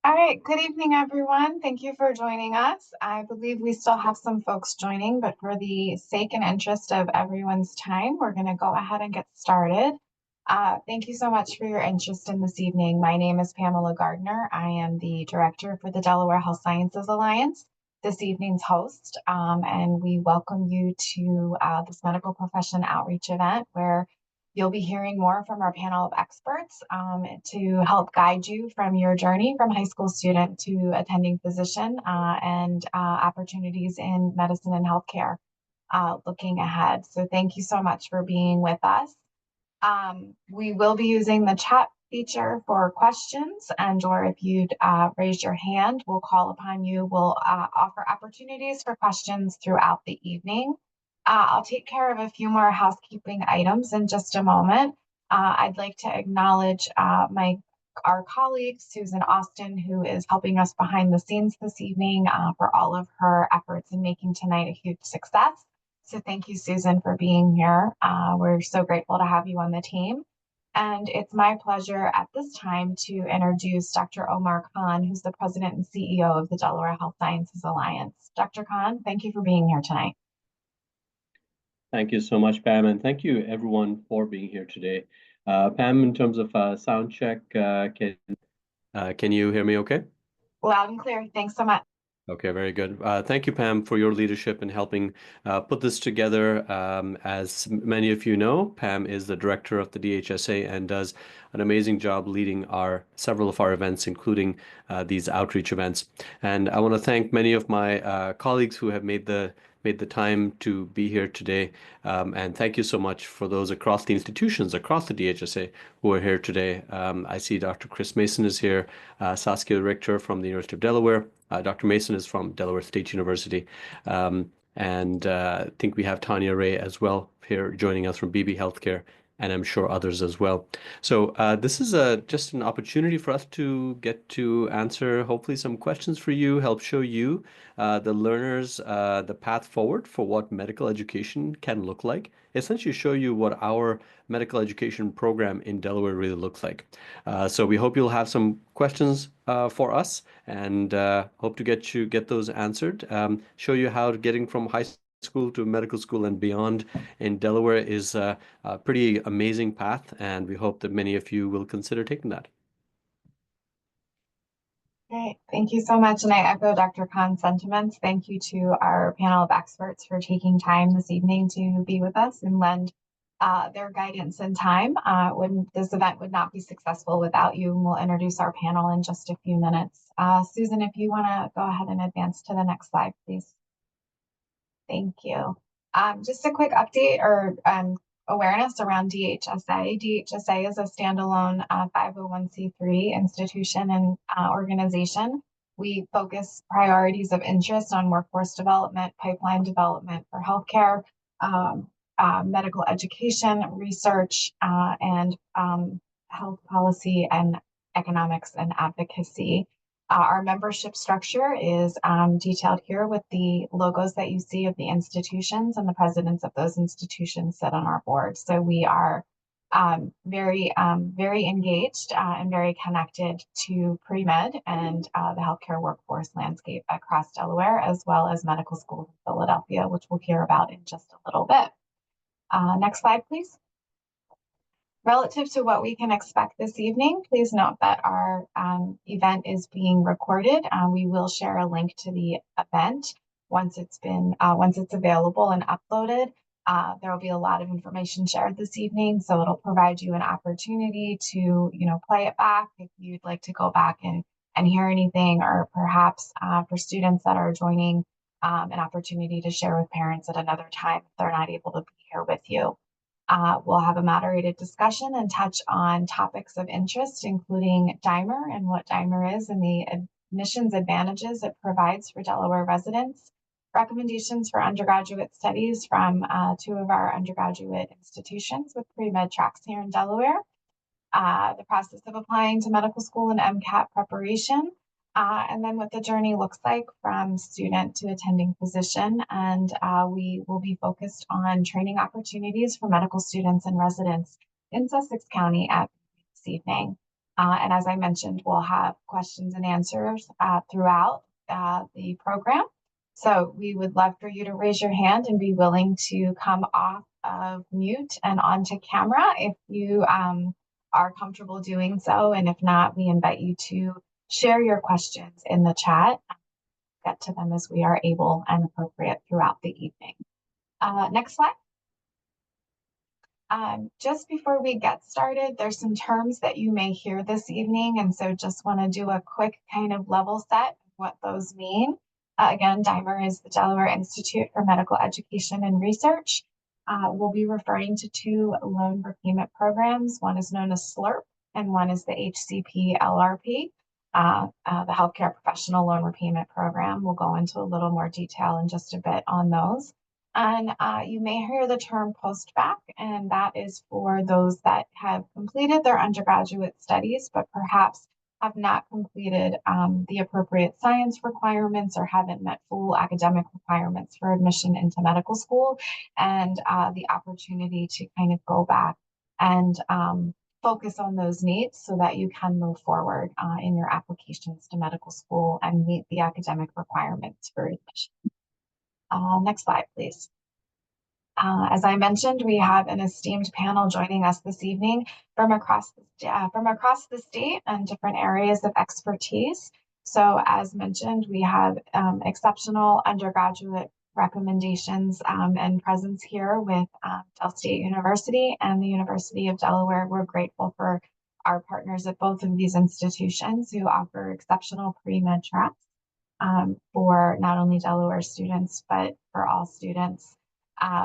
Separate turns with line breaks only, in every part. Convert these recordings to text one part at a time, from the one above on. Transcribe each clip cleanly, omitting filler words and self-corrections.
All right, good evening, everyone. Thank you for joining us. I believe we still have some folks joining, but for the sake and interest of everyone's time, we're going to go ahead and get started. Thank you so much for your interest in this evening. My name is Pamela Gardner. I am the director for the Delaware Health Sciences Alliance, this evening's host, and we welcome you to this medical profession outreach event where you'll be hearing more from our panel of experts to help guide you from your journey from high school student to attending physician and opportunities in medicine and healthcare looking ahead. So thank you so much for being with us. We will be using the chat feature for questions, or if you'd raise your hand, we'll call upon you. We'll offer opportunities for questions throughout the evening. I'll take care of a few more housekeeping items in just a moment. I'd like to acknowledge our colleague, Susan Austin, who is helping us behind the scenes this evening for all of her efforts in making tonight a huge success. So thank you, Susan, for being here. We're so grateful to have you on the team. And it's my pleasure at this time to introduce Dr. Omar Khan, who's the president and CEO of the Delaware Health Sciences Alliance. Dr. Khan, thank you for being here tonight.
Thank you so much, Pam, and thank you everyone for being here today. Pam, in terms of sound check, can you hear me okay?
Loud and clear. Thanks so much.
Okay, very good. Thank you, Pam, for your leadership in helping put this together. As many of you know, Pam is the director of the DHSA and does an amazing job leading several of our events, including these outreach events. And I want to thank many of my colleagues who have made the time to be here today. And thank you so much for those across the institutions, across the DHSA who are here today. I see Dr. Chris Mason is here, Saskia Richter from the University of Delaware. Dr. Mason is from Delaware State University. And I think we have Tanya Ray as well here joining us from BB Healthcare, and I'm sure others as well. So this is just an opportunity for us to get to answer hopefully some questions for you, help show you the learners the path forward for what medical education can look like, essentially show you what our medical education program in Delaware really looks like. So we hope you'll have some questions for us, and hope to get those answered, show you how getting from high school to medical school and beyond in Delaware is a pretty amazing path, and we hope that many of you will consider taking that.
Great. Thank you so much. And I echo Dr. Khan's sentiments. Thank you to our panel of experts for taking time this evening to be with us and lend their guidance and time. This event would not be successful without you. And we'll introduce our panel in just a few minutes. Susan, if you want to go ahead and advance to the next slide, please. Thank you. Just a quick update or awareness around DHSA. DHSA is a standalone 501c3 institution and organization. We focus priorities of interest on workforce development, pipeline development for healthcare, medical education, research, and health policy and economics and advocacy. Our membership structure is detailed here with the logos that you see of the institutions, and the presidents of those institutions sit on our board. So we are very engaged and very connected to pre-med and the healthcare workforce landscape across Delaware, as well as medical schools in Philadelphia, which we'll hear about in just a little bit. Next slide, please. Relative to what we can expect this evening, please note that our event is being recorded. We will share a link to the event once it's available and uploaded. There will be a lot of information shared this evening, so it'll provide you an opportunity to, play it back if you'd like to go back and hear anything, or perhaps for students that are joining, an opportunity to share with parents at another time if they're not able to be here with you. We'll have a moderated discussion and touch on topics of interest, including DIMER and what DIMER is and the admissions advantages it provides for Delaware residents, recommendations for undergraduate studies from two of our undergraduate institutions with pre-med tracks here in Delaware, the process of applying to medical school and MCAT preparation, and then what the journey looks like from student to attending physician. And we will be focused on training opportunities for medical students and residents in Sussex County at this evening. And as I mentioned, we'll have questions and answers throughout the program. So we would love for you to raise your hand and be willing to come off of mute and onto camera if you are comfortable doing so. And if not, we invite you to share your questions in the chat, get to them as we are able and appropriate throughout the evening. Next slide. Just before we get started, there's some terms that you may hear this evening, and so just want to do a quick kind of level set of what those mean. Again, DIMER is the Delaware Institute for Medical Education and Research. We'll be referring to two loan repayment programs. One is known as SLRP, and one is the HCP LRP, the Healthcare Professional Loan Repayment Program. We'll go into a little more detail in just a bit on those. And you may hear the term post-bac, and that is for those that have completed their undergraduate studies, but perhaps have not completed the appropriate science requirements or haven't met full academic requirements for admission into medical school, and the opportunity to kind of go back and focus on those needs so that you can move forward in your applications to medical school and meet the academic requirements for admission. Next slide, please. As I mentioned, we have an esteemed panel joining us this evening from across the state and different areas of expertise. So as mentioned, we have exceptional undergraduate recommendations and presence here with Del State University and the University of Delaware. We're grateful for our partners at both of these institutions who offer exceptional pre-med tracks for not only Delaware students, but for all students.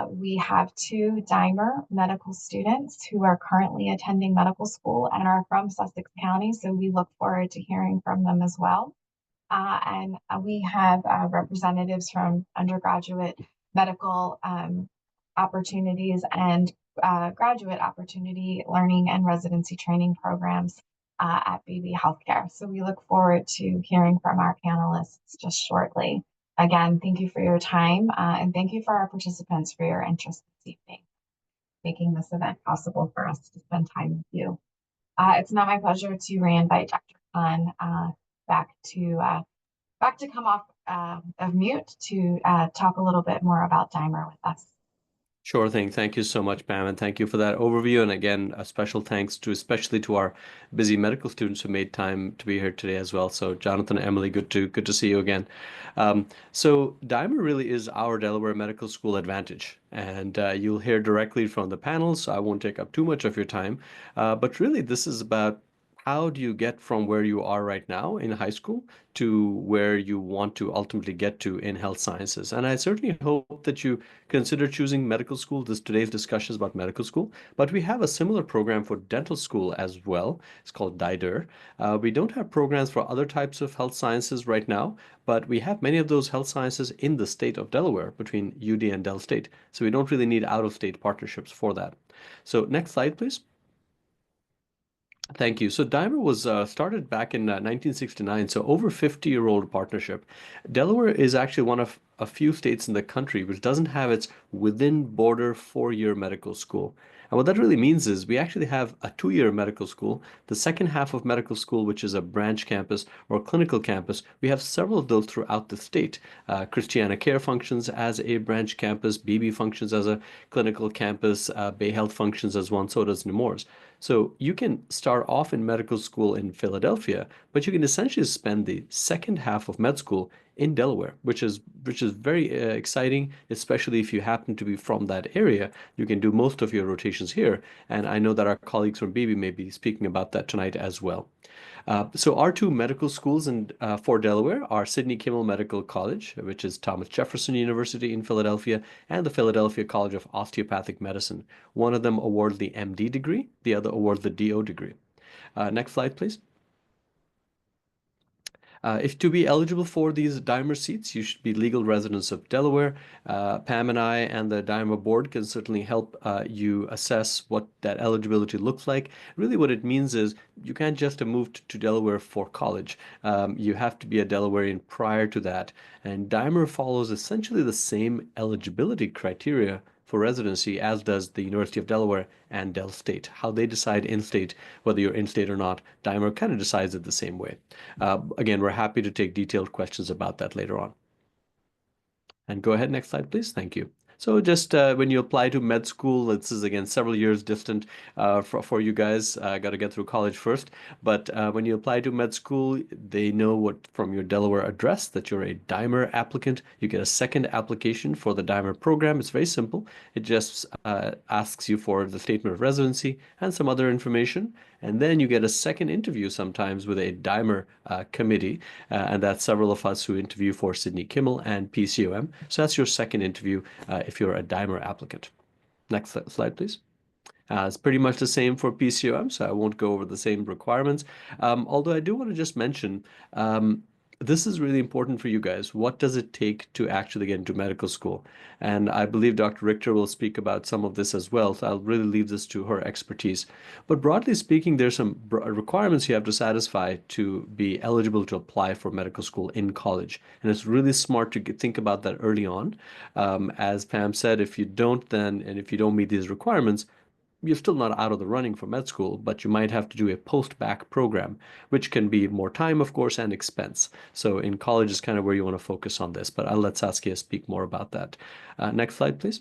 We have two DIMER medical students who are currently attending medical school and are from Sussex County, so we look forward to hearing from them as well. And we have representatives from undergraduate medical opportunities and graduate opportunity learning and residency training programs at BB Healthcare. So we look forward to hearing from our panelists just shortly. Again, thank you for your time and thank you for our participants for your interest this evening, making this event possible for us to spend time with you. It's now my pleasure to re-invite Dr. Khan back to come off of mute to talk a little bit more about DIMER with us.
Sure thing. Thank you so much, Pam, and thank you for that overview. And again, a special thanks to especially to our busy medical students who made time to be here today as well. So, Jonathan, Emily, good to see you again. So, DIMER really is our Delaware Medical School advantage, and you'll hear directly from the panels. So I won't take up too much of your time, but really, this is about how do you get from where you are right now in high school to where you want to ultimately get to in health sciences? And I certainly hope that you consider choosing medical school. Today's discussion is about medical school, but we have a similar program for dental school as well. It's called DIDER. We don't have programs for other types of health sciences right now, but we have many of those health sciences in the state of Delaware between UD and Del State. So we don't really need out-of-state partnerships for that. So next slide, please. Thank you. So DIMER was started back in 1969, so over 50-year-old partnership. Delaware is actually one of a few states in the country which doesn't have its within border 4-year medical school. And what that really means is we actually have a 2-year medical school. The second half of medical school, which is a branch campus or clinical campus, we have several of those throughout the state. Christiana Care functions as a branch campus, BB functions as a clinical campus, Bay Health functions as one, so does Nemours. So you can start off in medical school in Philadelphia, but you can essentially spend the second half of med school in Delaware, which is very exciting, especially if you happen to be from that area. You can do most of your rotations here, and I know that our colleagues from BB may be speaking about that tonight as well. So our two medical schools for Delaware are Sidney Kimmel Medical College, which is Thomas Jefferson University in Philadelphia, and the Philadelphia College of Osteopathic Medicine. One of them awards the MD degree, the other awards the DO degree. Next slide, please. If to be eligible for these DIMER seats, you should be legal residents of Delaware. Pam and I and the DIMER board can certainly help you assess what that eligibility looks like. Really what it means is you can't just have moved to Delaware for college. You have to be a Delawarean prior to that. And DIMER follows essentially the same eligibility criteria for residency, as does the University of Delaware and Del State. How they decide in-state, whether you're in-state or not, Dimer kind of decides it the same way. Again, we're happy to take detailed questions about that later on. And go ahead, next slide, please. Thank you. So just when you apply to med school, this is again several years distant for you guys. Got to get through college first. But when you apply to med school, they know what from your Delaware address that you're a Dimer applicant. You get a second application for the Dimer program. It's very simple. It just asks you for the statement of residency and some other information. And then you get a second interview sometimes with a Dimer committee. And that's several of us who interview for Sydney Kimmel and PCOM. So that's your second interview if you're a Dimer applicant. Next slide, please. It's pretty much the same for PCOM, so I won't go over the same requirements. Although I do want to just mention, this is really important for you guys. What does it take to actually get into medical school? And I believe Dr. Richter will speak about some of this as well, so I'll really leave this to her expertise. But broadly speaking, there's some requirements you have to satisfy to be eligible to apply for medical school in college. And it's really smart to think about that early on. As Pam said, if you don't then, and if you don't meet these requirements, you're still not out of the running for med school, but you might have to do a post-bac program, which can be more time, of course, and expense. So in college is kind of where you want to focus on this, but I'll let Saskia speak more about that. Next slide, please.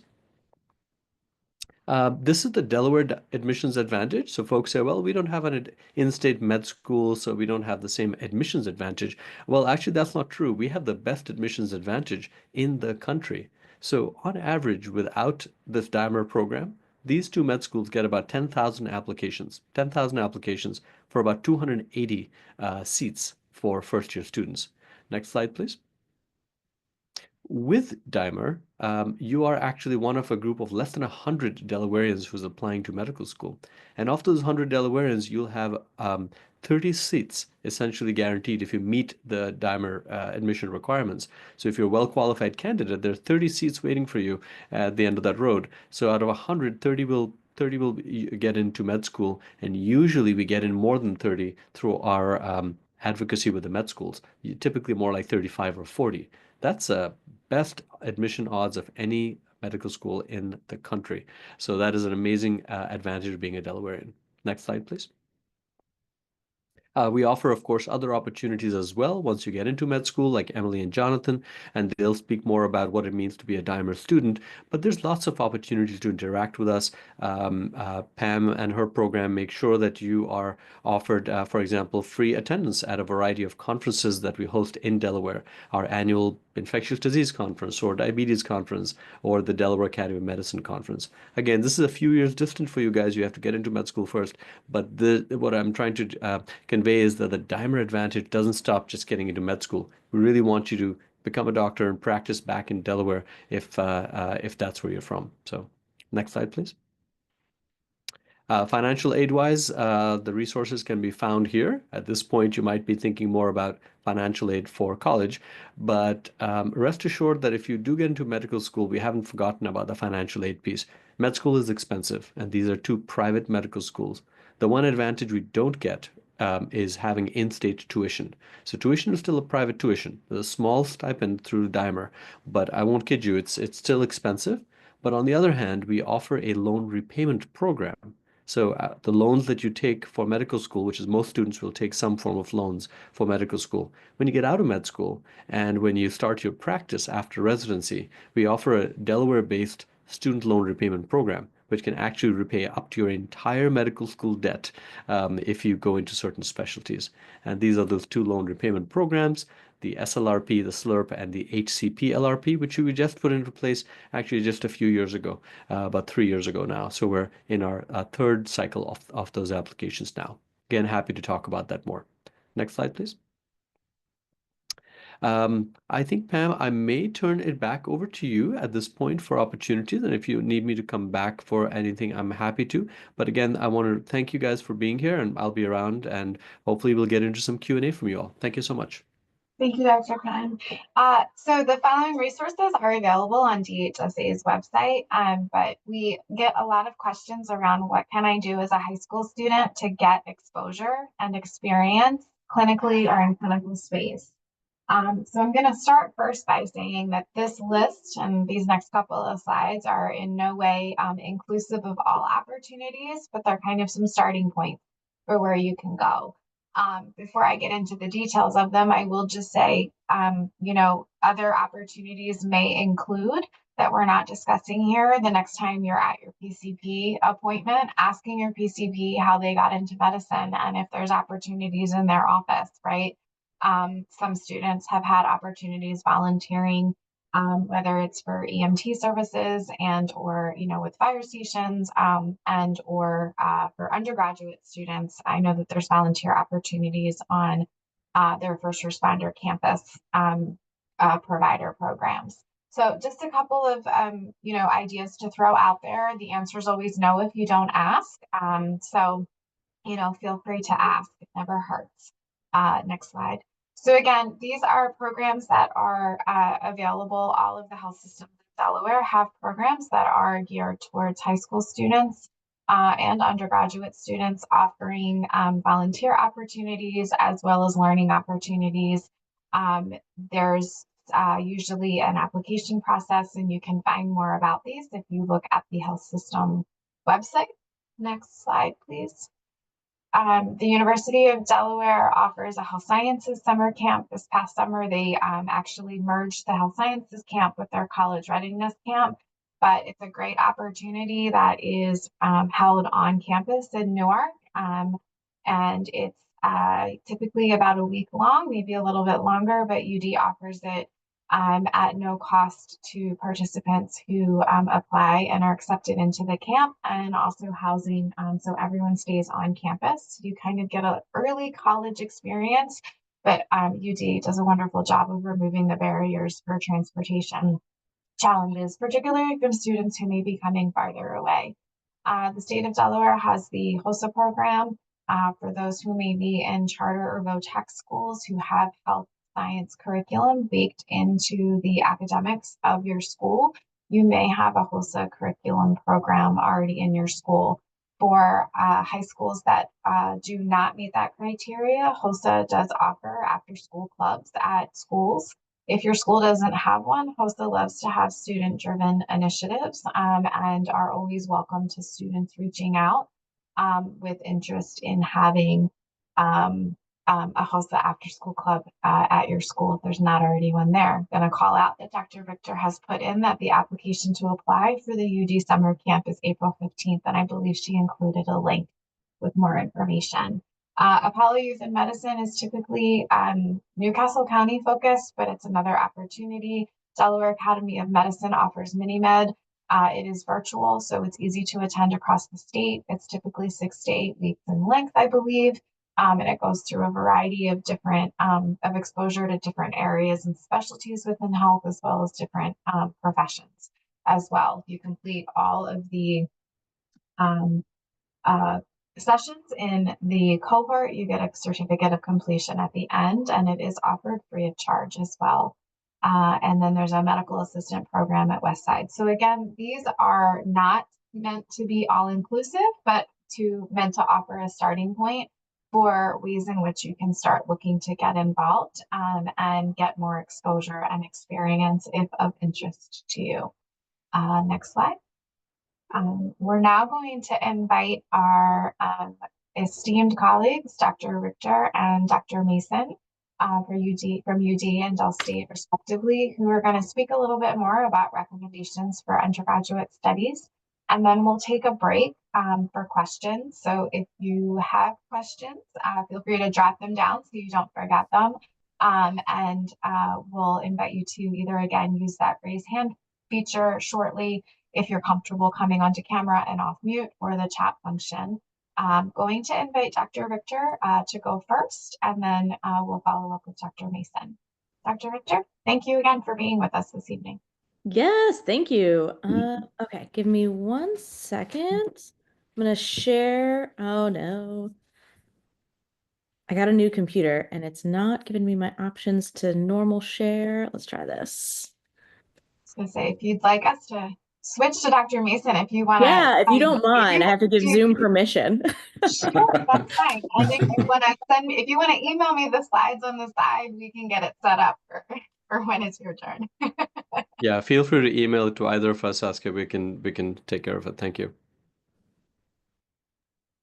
This is the Delaware admissions advantage. So folks say, well, we don't have an in-state med school, so we don't have the same admissions advantage. Well, actually, that's not true. We have the best admissions advantage in the country. So on average, without this Dimer program, these two med schools get about 10,000 applications for about 280 seats for first-year students. Next slide, please. With Dimer, you are actually one of a group of less than 100 Delawareans who's applying to medical school. And of those 100 Delawareans, you'll have 30 seats essentially guaranteed if you meet the Dimer admission requirements. So if you're a well-qualified candidate, there are 30 seats waiting for you at the end of that road. So out of 100, 30 will get into med school, and usually we get in more than 30 through our advocacy with the med schools. Typically more like 35 or 40. That's a best admission odds of any medical school in the country. So that is an amazing advantage of being a Delawarean. Next slide, please. We offer, of course, other opportunities as well once you get into med school, like Emily and Jonathan, and they'll speak more about what it means to be a Dimer student. But there's lots of opportunities to interact with us. Pam and her program make sure that you are offered, for example, free attendance at a variety of conferences that we host in Delaware, our annual infectious disease conference or diabetes conference or the Delaware Academy of Medicine conference. Again, this is a few years distant for you guys. You have to get into med school first. But what I'm trying to convey is that the Dimer advantage doesn't stop just getting into med school. We really want you to become a doctor and practice back in Delaware if that's where you're from. So next slide, please. Financial aid-wise, the resources can be found here. At this point, you might be thinking more about financial aid for college, but rest assured that if you do get into medical school, we haven't forgotten about the financial aid piece. Med school is expensive, and these are two private medical schools. The one advantage we don't get is having in-state tuition. So tuition is still a private tuition. There's a small stipend through Dimer, but I won't kid you, it's still expensive. But on the other hand, we offer a loan repayment program. So the loans that you take for medical school, which is most students will take some form of loans for medical school. When you get out of med school and when you start your practice after residency, we offer a Delaware-based student loan repayment program, which can actually repay up to your entire medical school debt if you go into certain specialties. And these are those two loan repayment programs, the SLRP, the SLRP, and the HCP LRP, which we just put into place actually just a few years ago, about 3 years ago now. So we're in our third cycle of those applications now. Again, happy to talk about that more. Next slide, please. I think, Pam, I may turn it back over to you at this point for opportunities. And if you need me to come back for anything, I'm happy to. But again, I want to thank you guys for being here, and I'll be around, and hopefully we'll get into some Q&A from you all. Thank you so much.
Thank you, Dr. Khan. So the following resources are available on DHSA's website, but we get a lot of questions around what can I do as a high school student to get exposure and experience clinically or in clinical space. So I'm going to start first by saying that this list and these next couple of slides are in no way inclusive of all opportunities, but they're kind of some starting points for where you can go. Before I get into the details of them, I will just say, other opportunities may include that we're not discussing here. The next time you're at your PCP appointment, asking your PCP how they got into medicine and if there's opportunities in their office, right? Some students have had opportunities volunteering, whether it's for EMT services and or with fire stations, and or for undergraduate students. I know that there's volunteer opportunities on their first responder campus provider programs. So just a couple of ideas to throw out there. The answer is always no if you don't ask. So feel free to ask. It never hurts. Next slide. So again, these are programs that are available. All of the health systems in Delaware have programs that are geared towards high school students and undergraduate students, offering volunteer opportunities as well as learning opportunities. There's usually an application process, and you can find more about these if you look at the health system website. Next slide, please. The University of Delaware offers a health sciences summer camp. This past summer, they actually merged the health sciences camp with their college readiness camp, but it's a great opportunity that is held on campus in Newark. And it's typically about a week long, maybe a little bit longer, but UD offers it at no cost to participants who apply and are accepted into the camp, and also housing, so everyone stays on campus. You kind of get an early college experience, but UD does a wonderful job of removing the barriers for transportation challenges, particularly from students who may be coming farther away. The state of Delaware has the HOSA program for those who may be in charter or vo-tech schools who have health science curriculum baked into the academics of your school. You may have a HOSA curriculum program already in your school. For high schools that do not meet that criteria, HOSA does offer after school clubs at schools. If your school doesn't have one, HOSA loves to have student-driven initiatives and are always welcome to students reaching out with interest in having a HOSA after-school club at your school if there's not already one there. I'm going to call out that Dr. Victor has put in that the application to apply for the UD summer camp is April 15th, and I believe she included a link with more information. Apollo Youth in Medicine is typically Newcastle County focused, but it's another opportunity. Delaware Academy of Medicine offers mini-med. It is virtual, so it's easy to attend across the state. It's typically 6 to 8 weeks in length, I believe. And it goes through a variety of different of exposure to different areas and specialties within health, as well as different professions as well. You complete all of the sessions in the cohort, you get a certificate of completion at the end, and it is offered free of charge as well. And then there's a medical assistant program at Westside. So again, these are not meant to be all inclusive, but meant to offer a starting point for ways in which you can start looking to get involved and get more exposure and experience if of interest to you. Next slide. We're now going to invite our esteemed colleagues, Dr. Richter and Dr. Mason from UD and Dell State respectively, who are going to speak a little bit more about recommendations for undergraduate studies. And then we'll take a break for questions. So if you have questions, feel free to jot them down so you don't forget them. And we'll invite you to either, again, use that raise hand feature shortly if you're comfortable coming onto camera and off mute, or the chat function. I'm going to invite Dr. Richter to go first, and then we'll follow up with Dr. Mason. Dr. Richter, thank you again for being with us this evening.
Yes, thank you. Okay, give me 1 second. I'm gonna share. Oh no. I got a new computer and it's not giving me my options to normal share. Let's try this.
I was going to say, if you'd like us to switch to Dr. Mason if you want to.
Yeah, if you don't mind, I have to give Zoom permission.
Sure, that's fine. And if you want to email me the slides on the side, we can get it set up for when it's your turn.
Yeah, feel free to email it to either of us, Saskia. We can take care of it. Thank you.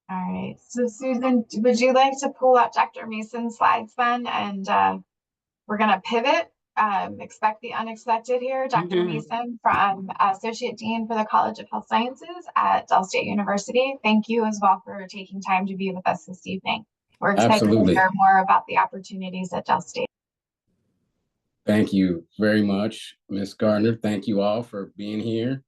All right. So Susan, would you like to pull up Dr. Mason's slides then? And we're going to pivot. Expect the unexpected here. Dr. Mason, from Associate Dean for the College of Health Sciences at Dell State University. Thank you as well for taking time to be with us this evening. We're excited to hear more about the opportunities at Dell State.
Thank you very much, Ms. Gardner. Thank you all for being here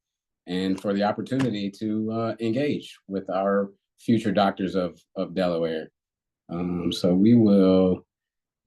and for the opportunity to engage with our future doctors of Delaware. So we will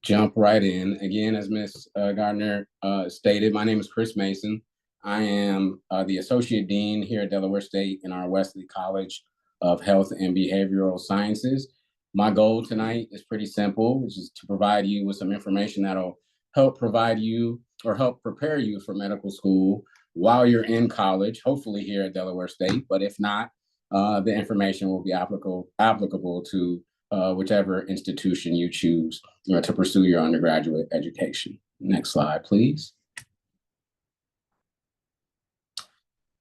jump right in. Again, as Ms. Gardner stated, my name is Chris Mason. I am the Associate Dean here at Delaware State in our Wesley College of Health and Behavioral Sciences. My goal tonight is pretty simple, which is to provide you with some information that'll help provide you or help prepare you for medical school while you're in college, hopefully here at Delaware State. But if not, the information will be applicable to whichever institution you choose to pursue your undergraduate education. Next slide, please.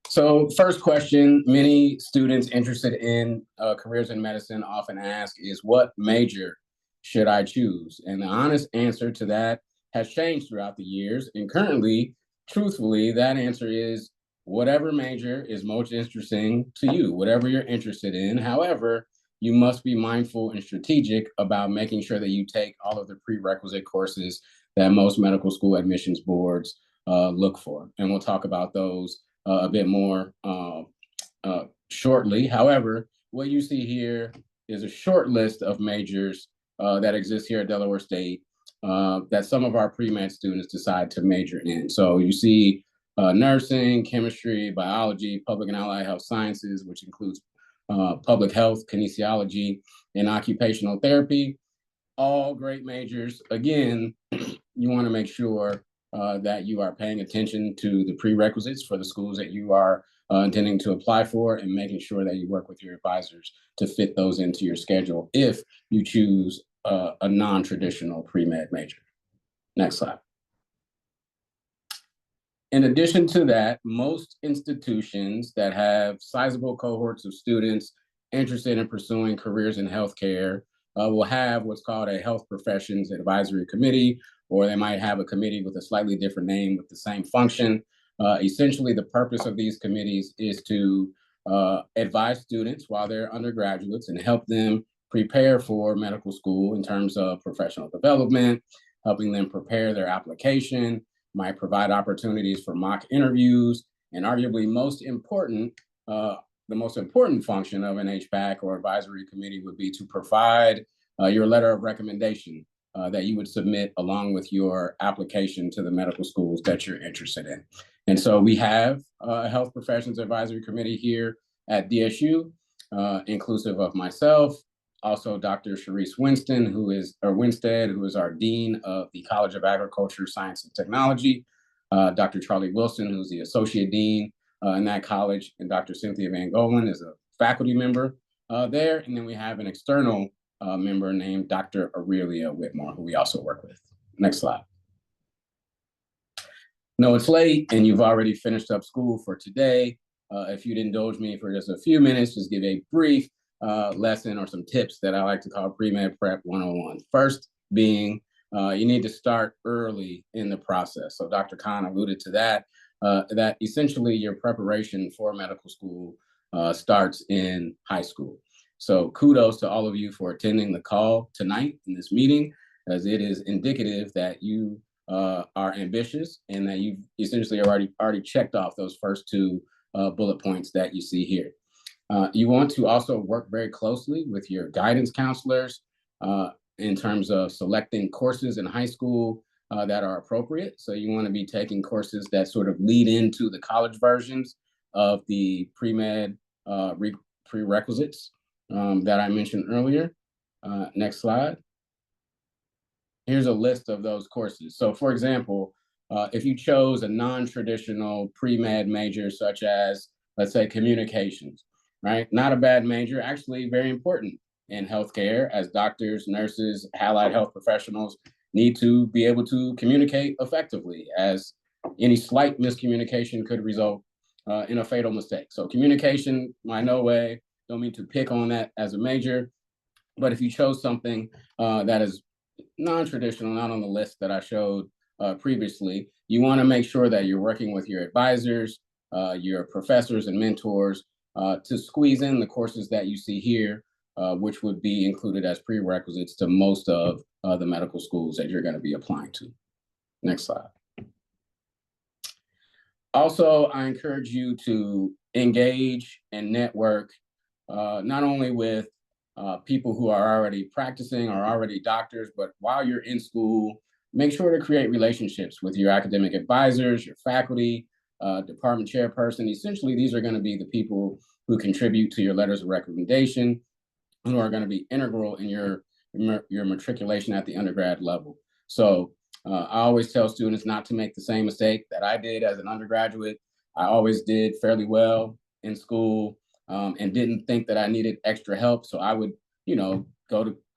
So first question many students interested in careers in medicine often ask is, what major should I choose? And the honest answer to that has changed throughout the years. And currently, truthfully, that answer is whatever major is most interesting to you, whatever you're interested in. However, you must be mindful and strategic about making sure that you take all of the prerequisite courses that most medical school admissions boards look for. And we'll talk about those a bit more shortly. However, what you see here is a short list of majors that exist here at Delaware State that some of our pre-med students decide to major in. So you see nursing, chemistry, biology, public and allied health sciences, which includes public health, kinesiology, and occupational therapy. All great majors. Again, you want to make sure that you are paying attention to the prerequisites for the schools that you are intending to apply for, and making sure that you work with your advisors to fit those into your schedule if you choose a non-traditional pre-med major. Next slide. In addition to that, most institutions that have sizable cohorts of students interested in pursuing careers in healthcare will have what's called a health professions advisory committee, or they might have a committee with a slightly different name with the same function. Essentially, the purpose of these committees is to advise students while they're undergraduates and help them prepare for medical school in terms of professional development, helping them prepare their application, might provide opportunities for mock interviews, and arguably the most important function of an HPAC or advisory committee would be to provide your letter of recommendation that you would submit along with your application to the medical schools that you're interested in. And so we have a health professions advisory committee here at DSU, inclusive of myself, also Dr. Sharice Winstead, who is our Dean of the College of Agriculture, Science, and Technology, Dr. Charlie Wilson, who's the Associate Dean in that college, and Dr. Cynthia Van Golen is a faculty member there. And then we have an external member named Dr. Aurelia Whitmore, who we also work with. Next slide. No, it's late and you've already finished up school for today. If you'd indulge me for just a few minutes, just give a brief lesson or some tips that I like to call pre-med prep 101. First being, you need to start early in the process. So Dr. Khan alluded to that, that essentially your preparation for medical school starts in high school. So kudos to all of you for attending the call tonight in this meeting, as it is indicative that you are ambitious and that you've essentially already checked off those first two bullet points that you see here. You want to also work very closely with your guidance counselors in terms of selecting courses in high school that are appropriate. So you want to be taking courses that sort of lead into the college versions of the pre-med prerequisites that I mentioned earlier. Next slide. Here's a list of those courses. So for example, if you chose a non-traditional pre-med major, such as, let's say, communications, right? Not a bad major, actually very important in healthcare, as doctors, nurses, allied health professionals need to be able to communicate effectively, as any slight miscommunication could result in a fatal mistake. So communication, I no way, don't mean to pick on that as a major, but if you chose something that is non-traditional, not on the list that I showed previously, you want to make sure that you're working with your advisors, your professors and mentors to squeeze in the courses that you see here, which would be included as prerequisites to most of the medical schools that you're going to be applying to. Next slide. Also, I encourage you to engage and network not only with people who are already practicing or already doctors, but while you're in school, make sure to create relationships with your academic advisors, your faculty, department chairperson. Essentially, these are going to be the people who contribute to your letters of recommendation, who are going to be integral in your matriculation at the undergrad level. So I always tell students not to make the same mistake that I did as an undergraduate. I always did fairly well in school and didn't think that I needed extra help. So I would, go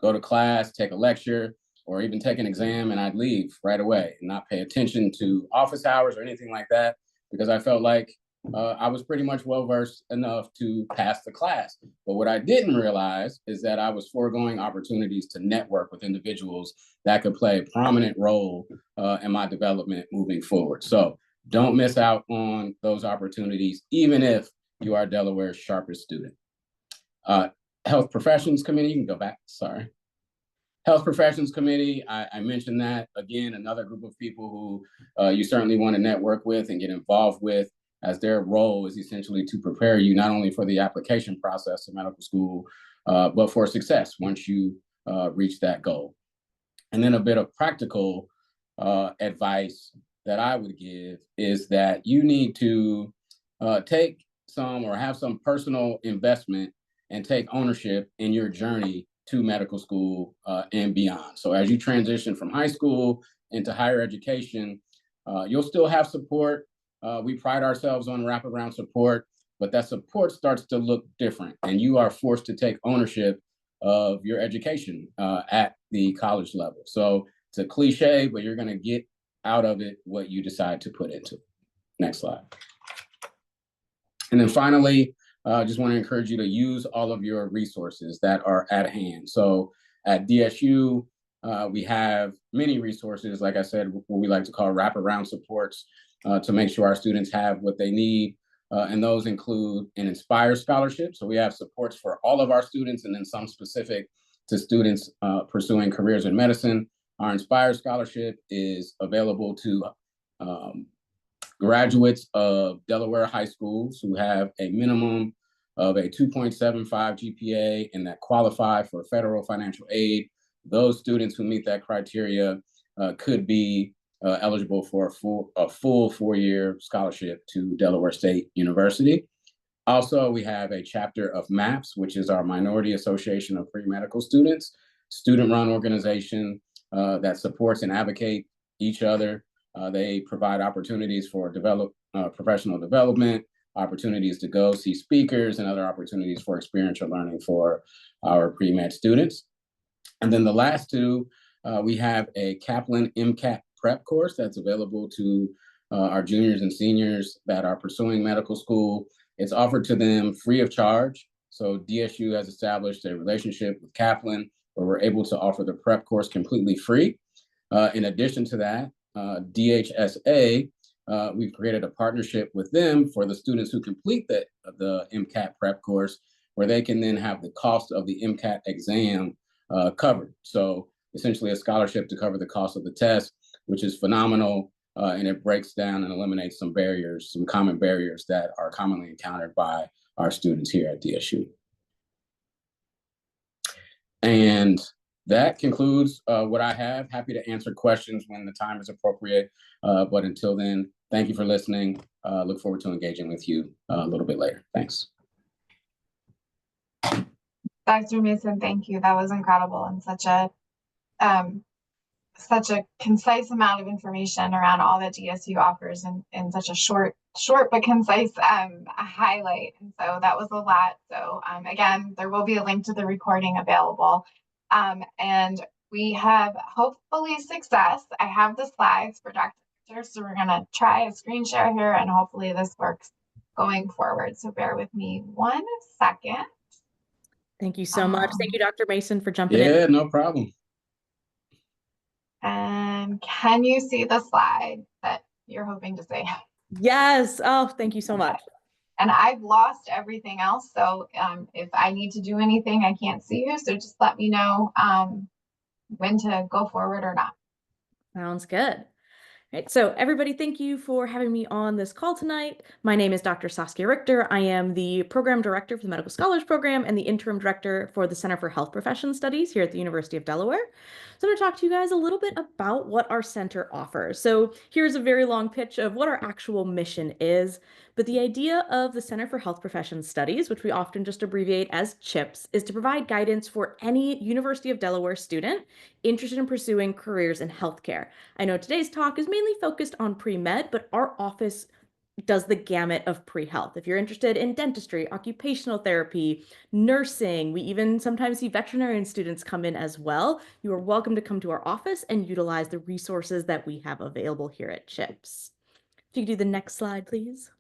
to class, take a lecture, or even take an exam, and I'd leave right away and not pay attention to office hours or anything like that, because I felt like I was pretty much well-versed enough to pass the class. But what I didn't realize is that I was foregoing opportunities to network with individuals that could play a prominent role in my development moving forward. So don't miss out on those opportunities, even if you are Delaware's sharpest student. Health Professions Committee, you can go back, sorry. Health Professions Committee, I mentioned that. Again, another group of people who you certainly want to network with and get involved with, as their role is essentially to prepare you not only for the application process of medical school, but for success once you reach that goal. And then a bit of practical advice that I would give is that you need to take some or have some personal investment and take ownership in your journey to medical school and beyond. So as you transition from high school into higher education, you'll still have support. We pride ourselves on wraparound support, but that support starts to look different, and you are forced to take ownership of your education at the college level. So it's a cliche, but you're going to get out of it what you decide to put into it. Next slide. And then finally, I just want to encourage you to use all of your resources that are at hand. So at DSU, we have many resources, like I said, what we like to call wraparound supports to make sure our students have what they need. And those include an Inspire Scholarship. So we have supports for all of our students and then some specific to students pursuing careers in medicine. Our Inspire Scholarship is available to graduates of Delaware high schools who have a minimum of a 2.75 GPA and that qualify for federal financial aid. Those students who meet that criteria could be eligible for a full 4-year scholarship to Delaware State University. Also, we have a chapter of MAPS, which is our Minority Association of Pre-Medical Students, student-run organization that supports and advocate each other. They provide opportunities for professional development, opportunities to go see speakers, and other opportunities for experiential learning for our pre-med students. And then the last two, we have a Kaplan MCAT prep course that's available to our juniors and seniors that are pursuing medical school. It's offered to them free of charge. So DSU has established a relationship with Kaplan where we're able to offer the prep course completely free. In addition to that, DHSA, we've created a partnership with them for the students who complete the MCAT prep course, where they can then have the cost of the MCAT exam covered. So essentially a scholarship to cover the cost of the test, which is phenomenal. And it breaks down and eliminates some barriers, some common barriers that are commonly encountered by our students here at DSU. And that concludes what I have. Happy to answer questions when the time is appropriate. But until then, thank you for listening. Look forward to engaging with you a little bit later. Thanks.
Dr. Mason, thank you. That was incredible and such a such a concise amount of information around all that DSU offers in such a short but concise highlight. And so that was a lot. So again, there will be a link to the recording available. And we have hopefully success. I have the slides for Dr. Victor, so we're gonna try a screen share here and hopefully this works going forward. So bear with me 1 second.
Thank you so much. Thank you, Dr. Mason, for jumping in.
Yeah, no problem.
And can you see the slide that you're hoping to see?
Yes. Oh, thank you so much.
And I've lost everything else. So if I need to do anything, I can't see you. So just let me know when to go forward or not.
Sounds good. Right, so everybody, thank you for having me on this call tonight. My name is Dr. Saskia Richter. I am the Program Director for the Medical Scholars Program and the Interim Director for the Center for Health Profession Studies here at the University of Delaware. So I'm going to talk to you guys a little bit about what our center offers. So here's a very long pitch of what our actual mission is. But the idea of the Center for Health Profession Studies, which we often just abbreviate as CHIPS, is to provide guidance for any University of Delaware student interested in pursuing careers in healthcare. I know today's talk is mainly focused on pre-med, but our office does the gamut of pre-health. If you're interested in dentistry, occupational therapy, nursing, we even sometimes see veterinarian students come in as well. You are welcome to come to our office and utilize the resources that we have available here at CHIPS. If you could do the next slide, please.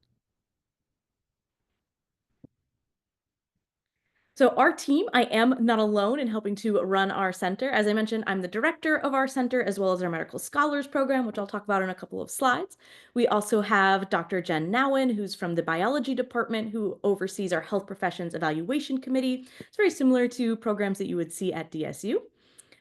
So our team, I am not alone in helping to run our center. As I mentioned, I'm the director of our center as well as our medical scholars program, which I'll talk about in a couple of slides. We also have Dr. Jen Nowen, who's from the biology department, who oversees our health professions evaluation committee. It's very similar to programs that you would see at DSU.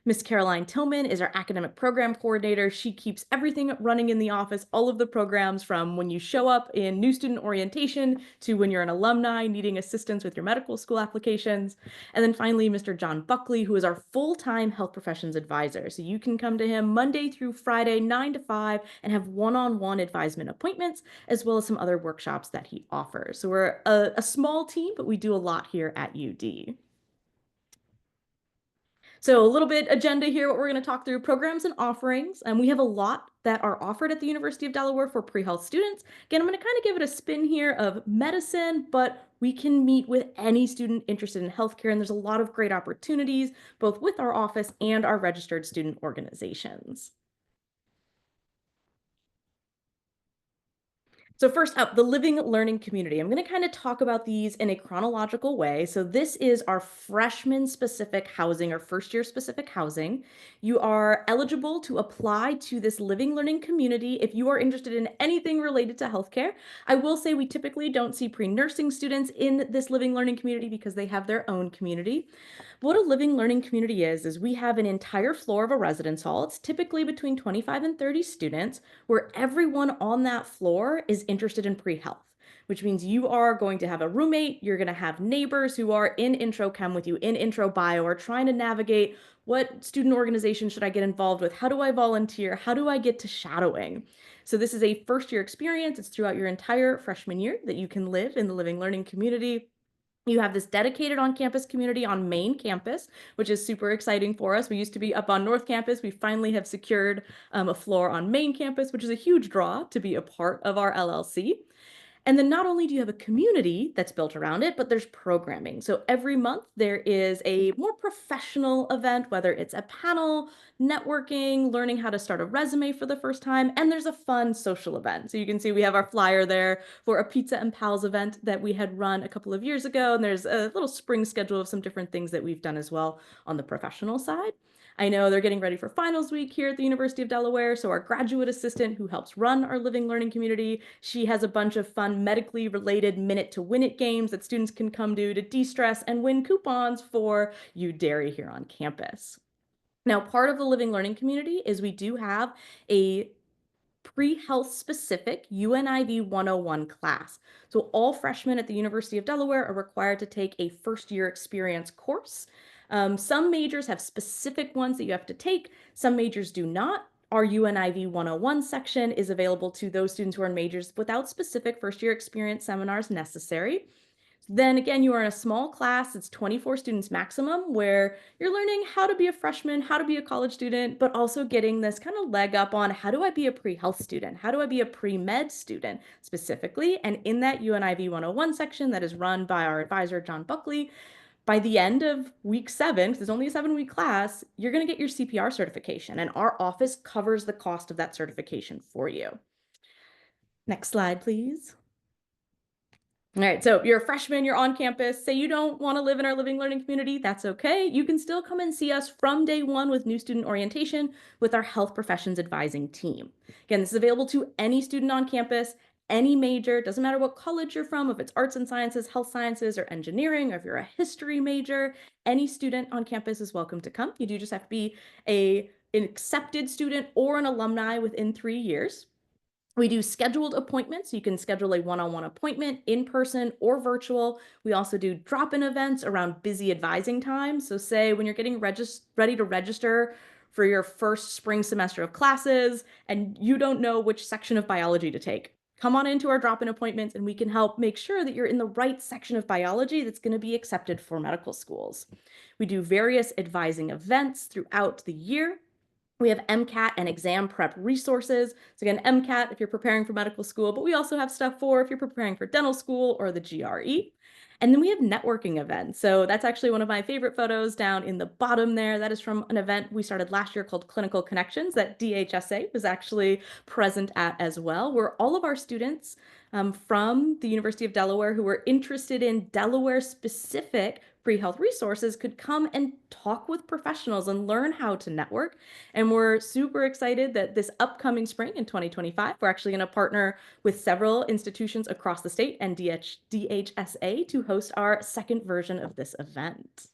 Miss Caroline Tillman is our academic program coordinator. She keeps everything running in the office, all of the programs from when you show up in new student orientation to when you're an alumni needing assistance with your medical school applications. And then finally, Mr. John Buckley, who is our full-time health professions advisor. So you can come to him Monday through Friday, 9 to 5, and have one-on-one advisement appointments, as well as some other workshops that he offers. So we're a small team, but we do a lot here at UD. So a little bit agenda here, what we're going to talk through programs and offerings. And we have a lot that are offered at the University of Delaware for pre-health students. Again, I'm going to kind of give it a spin here of medicine, but we can meet with any student interested in healthcare. And there's a lot of great opportunities, both with our office and our registered student organizations. So first up, the living learning community. I'm going to kind of talk about these in a chronological way. So this is our freshman specific housing or first year specific housing. You are eligible to apply to this living learning community if you are interested in anything related to healthcare. I will say we typically don't see pre-nursing students in this living learning community because they have their own community. What a living learning community is we have an entire floor of a residence hall. It's typically between 25 and 30 students where everyone on that floor is interested in pre-health, which means you are going to have a roommate, you're going to have neighbors who are in intro chem with you, in intro bio, or trying to navigate what student organization should I get involved with? How do I volunteer? How do I get to shadowing? So this is a first year experience. It's throughout your entire freshman year that you can live in the living learning community. You have this dedicated on-campus community on main campus, which is super exciting for us. We used to be up on North Campus. We finally have secured a floor on main campus, which is a huge draw to be a part of our LLC. And then not only do you have a community that's built around it, but there's programming. So every month there is a more professional event, whether it's a panel, networking, learning how to start a resume for the first time, and there's a fun social event. So you can see we have our flyer there for a Pizza and Pals event that we had run a couple of years ago. And there's a little spring schedule of some different things that we've done as well on the professional side. I know they're getting ready for finals week here at the University of Delaware, so our graduate assistant who helps run our living learning community, she has a bunch of fun medically related minute to win it games that students can come to de-stress and win coupons for U Dairy here on campus. Now, part of the living learning community is we do have a pre-health specific UNIV 101 class. So all freshmen at the University of Delaware are required to take a first year experience course. Some majors have specific ones that you have to take. Some majors do not. Our UNIV 101 section is available to those students who are in majors without specific first year experience seminars necessary. Then again, you are in a small class, it's 24 students maximum, where you're learning how to be a freshman, how to be a college student, but also getting this kind of leg up on how do I be a pre-health student? How do I be a pre-med student specifically? And in that UNIV 101 section that is run by our advisor, John Buckley, by the end of week 7, because there's only a 7-week class, you're going to get your CPR certification, and our office covers the cost of that certification for you. Next slide, please. All right, so you're a freshman, you're on campus, say you don't want to live in our living learning community, that's okay. You can still come and see us from day 1 with new student orientation with our health professions advising team. Again, this is available to any student on campus, any major, doesn't matter what college you're from, if it's arts and sciences, health sciences, or engineering, or if you're a history major, any student on campus is welcome to come. You do just have to be an accepted student or an alumni within 3 years. We do scheduled appointments. You can schedule a one-on-one appointment in person or virtual. We also do drop-in events around busy advising times. So say when you're getting ready to register for your first spring semester of classes and you don't know which section of biology to take, come on into our drop-in appointments and we can help make sure that you're in the right section of biology that's going to be accepted for medical schools. We do various advising events throughout the year. We have MCAT and exam prep resources. So again, MCAT if you're preparing for medical school, but we also have stuff for if you're preparing for dental school or the GRE. And then we have networking events. So that's actually one of my favorite photos down in the bottom there. That is from an event we started last year called Clinical Connections that DHSA was actually present at as well, where all of our students from the University of Delaware who were interested in Delaware-specific pre-health resources could come and talk with professionals and learn how to network. And we're super excited that this upcoming spring in 2025, we're actually going to partner with several institutions across the state and DHSA to host our second version of this event.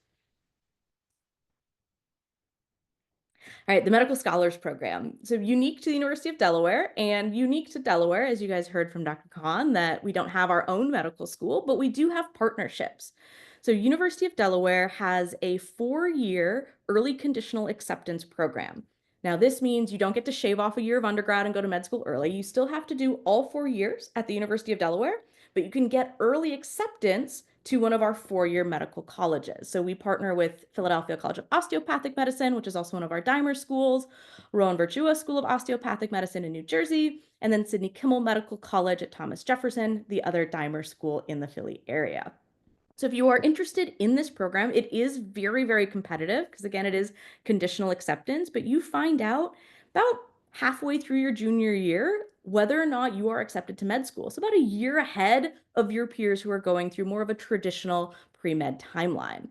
All right, the Medical Scholars Program. So unique to the University of Delaware and unique to Delaware, as you guys heard from Dr. Khan, that we don't have our own medical school, but we do have partnerships. So University of Delaware has a 4-year early conditional acceptance program. Now, this means you don't get to shave off a year of undergrad and go to med school early. You still have to do all 4 years at the University of Delaware, but you can get early acceptance to one of our 4-year medical colleges. So we partner with Philadelphia College of Osteopathic Medicine, which is also one of our Dimer schools, Rowan Virtua School of Osteopathic Medicine in New Jersey, and then Sidney Kimmel Medical College at Thomas Jefferson, the other Dimer school in the Philly area. So if you are interested in this program, it is very, very competitive because again, it is conditional acceptance, but you find out about halfway through your junior year whether or not you are accepted to med school. So about a year ahead of your peers who are going through more of a traditional pre-med timeline.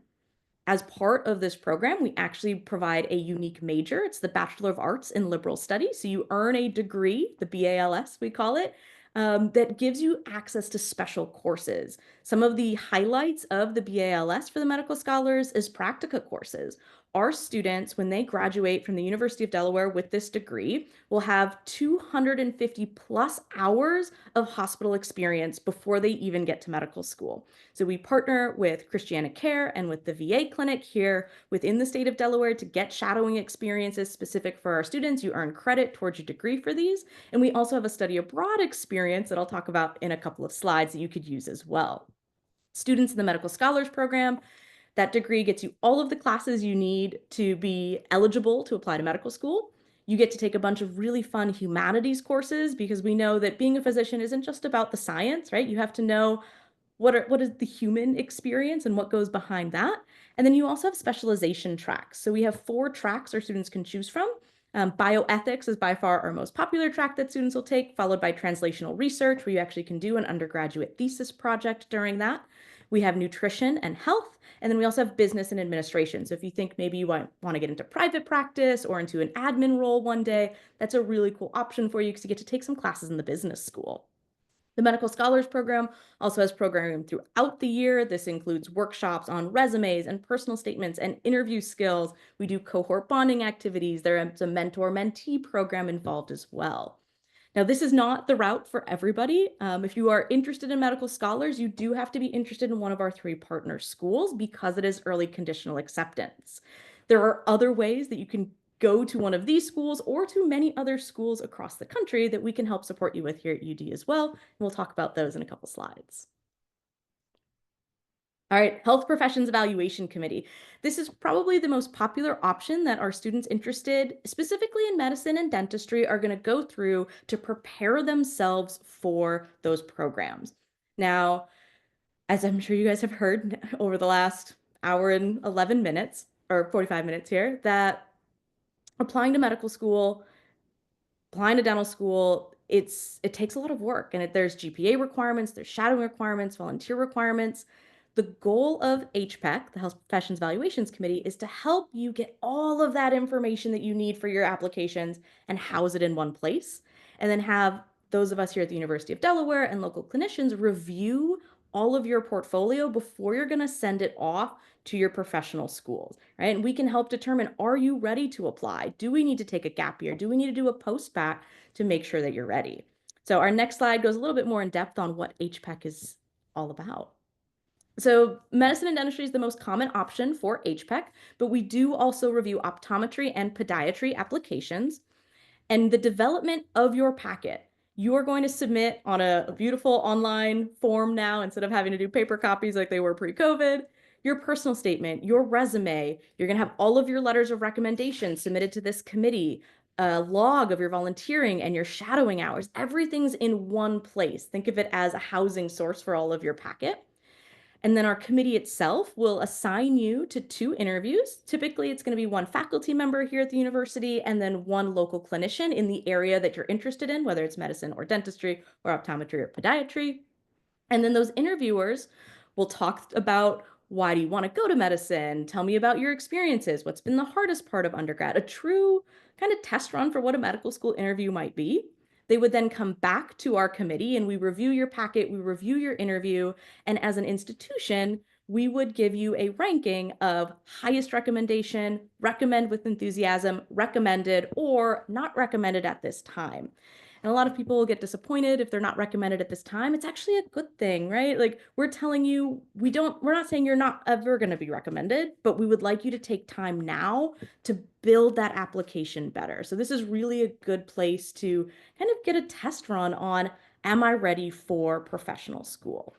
As part of this program, we actually provide a unique major. It's the Bachelor of Arts in Liberal Studies. So you earn a degree, the BALS we call it, that gives you access to special courses. Some of the highlights of the BALS for the medical scholars is practica courses. Our students, when they graduate from the University of Delaware with this degree, will have 250 plus hours of hospital experience before they even get to medical school. So we partner with Christiana Care and with the VA clinic here within the state of Delaware to get shadowing experiences specific for our students. You earn credit towards your degree for these. And we also have a study abroad experience that I'll talk about in a couple of slides that you could use as well. Students in the Medical Scholars Program, that degree gets you all of the classes you need to be eligible to apply to medical school. You get to take a bunch of really fun humanities courses because we know that being a physician isn't just about the science, right? You have to know what is the human experience and what goes behind that. And then you also have specialization tracks. So we have 4 tracks our students can choose from. Bioethics is by far our most popular track that students will take, followed by translational research, where you actually can do an undergraduate thesis project during that. We have nutrition and health, and then we also have business and administration. So if you think maybe you want to get into private practice or into an admin role one day, that's a really cool option for you because you get to take some classes in the business school. The Medical Scholars Program also has programming throughout the year. This includes workshops on resumes and personal statements and interview skills. We do cohort bonding activities. There's a mentor-mentee program involved as well. Now, this is not the route for everybody. If you are interested in medical scholars, you do have to be interested in one of our 3 partner schools because it is early conditional acceptance. There are other ways that you can go to one of these schools or to many other schools across the country that we can help support you with here at UD as well. And we'll talk about those in a couple slides. All right, Health Professions Evaluation Committee. This is probably the most popular option that our students interested, specifically in medicine and dentistry, are going to go through to prepare themselves for those programs. Now, as I'm sure you guys have heard over the last hour and 11 minutes, or 45 minutes here, that applying to medical school, applying to dental school, it takes a lot of work, and there's GPA requirements, there's shadowing requirements, volunteer requirements. The goal of HPEC, the Health Professions Evaluations Committee, is to help you get all of that information that you need for your applications and house it in one place, and then have those of us here at the University of Delaware and local clinicians review all of your portfolio before you're going to send it off to your professional schools, right? And we can help determine, are you ready to apply? Do we need to take a gap year? Do we need to do a post-bac to make sure that you're ready? So our next slide goes a little bit more in depth on what HPEC is all about. So medicine and dentistry is the most common option for HPEC, but we do also review optometry and podiatry applications. And the development of your packet, you are going to submit on a beautiful online form now, instead of having to do paper copies like they were pre-COVID, your personal statement, your resume. You're going to have all of your letters of recommendation submitted to this committee, a log of your volunteering and your shadowing hours. Everything's in one place. Think of it as a housing source for all of your packet. And then our committee itself will assign you to 2 interviews. Typically, it's going to be 1 faculty member here at the university and then 1 local clinician in the area that you're interested in, whether it's medicine or dentistry or optometry or podiatry. And then those interviewers will talk about, why do you want to go to medicine? Tell me about your experiences. What's been the hardest part of undergrad? A true kind of test run for what a medical school interview might be. They would then come back to our committee and we review your packet, we review your interview, and as an institution, we would give you a ranking of highest recommendation, recommend with enthusiasm, recommended, or not recommended at this time. And a lot of people will get disappointed if they're not recommended at this time. It's actually a good thing, right? Like, we're telling you, we're not saying you're not ever going to be recommended, but we would like you to take time now to build that application better. So this is really a good place to kind of get a test run on, am I ready for professional school?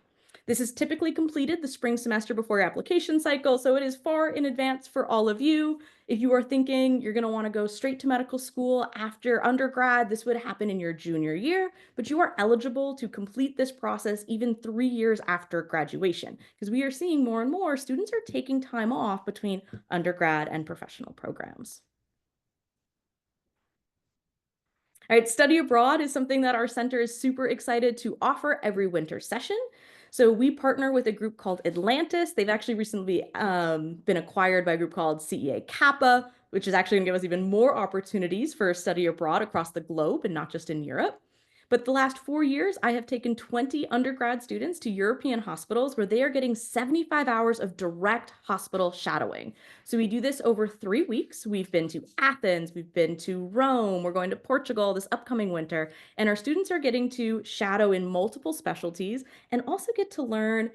This is typically completed the spring semester before your application cycle, so it is far in advance for all of you. If you are thinking you're going to want to go straight to medical school after undergrad, this would happen in your junior year, but you are eligible to complete this process even 3 years after graduation, because we are seeing more and more students are taking time off between undergrad and professional programs. All right, study abroad is something that our center is super excited to offer every winter session. So we partner with a group called Atlantis. They've actually recently been acquired by a group called CEA Kappa, which is actually going to give us even more opportunities for study abroad across the globe and not just in Europe. But the last 4 years, I have taken 20 undergrad students to European hospitals where they are getting 75 hours of direct hospital shadowing. So we do this over 3 weeks. We've been to Athens, we've been to Rome, we're going to Portugal this upcoming winter, and our students are getting to shadow in multiple specialties and also get to learn,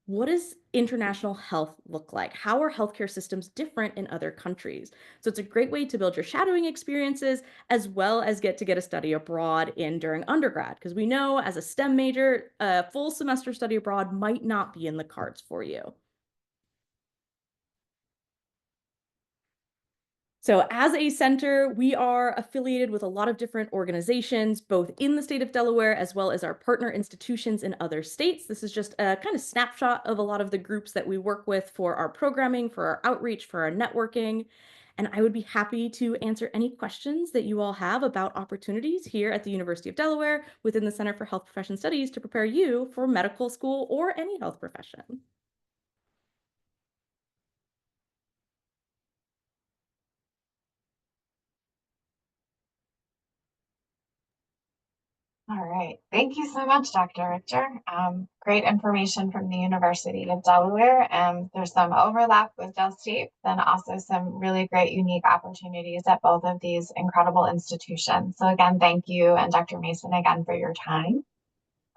what does international health look like? How are healthcare systems different in other countries? So it's a great way to build your shadowing experiences as well as get to study abroad during undergrad, because we know as a STEM major, a full semester study abroad might not be in the cards for you. So as a center, we are affiliated with a lot of different organizations, both in the state of Delaware, as well as our partner institutions in other states. This is just a kind of snapshot of a lot of the groups that we work with for our programming, for our outreach, for our networking. And I would be happy to answer any questions that you all have about opportunities here at the University of Delaware within the Center for Health Profession Studies to prepare you for medical school or any health profession.
All right. Thank you so much, Dr. Richter. Great information from the University of Delaware. There's some overlap with Del State, then also some really great unique opportunities at both of these incredible institutions. So again, thank you, and Dr. Mason again for your time.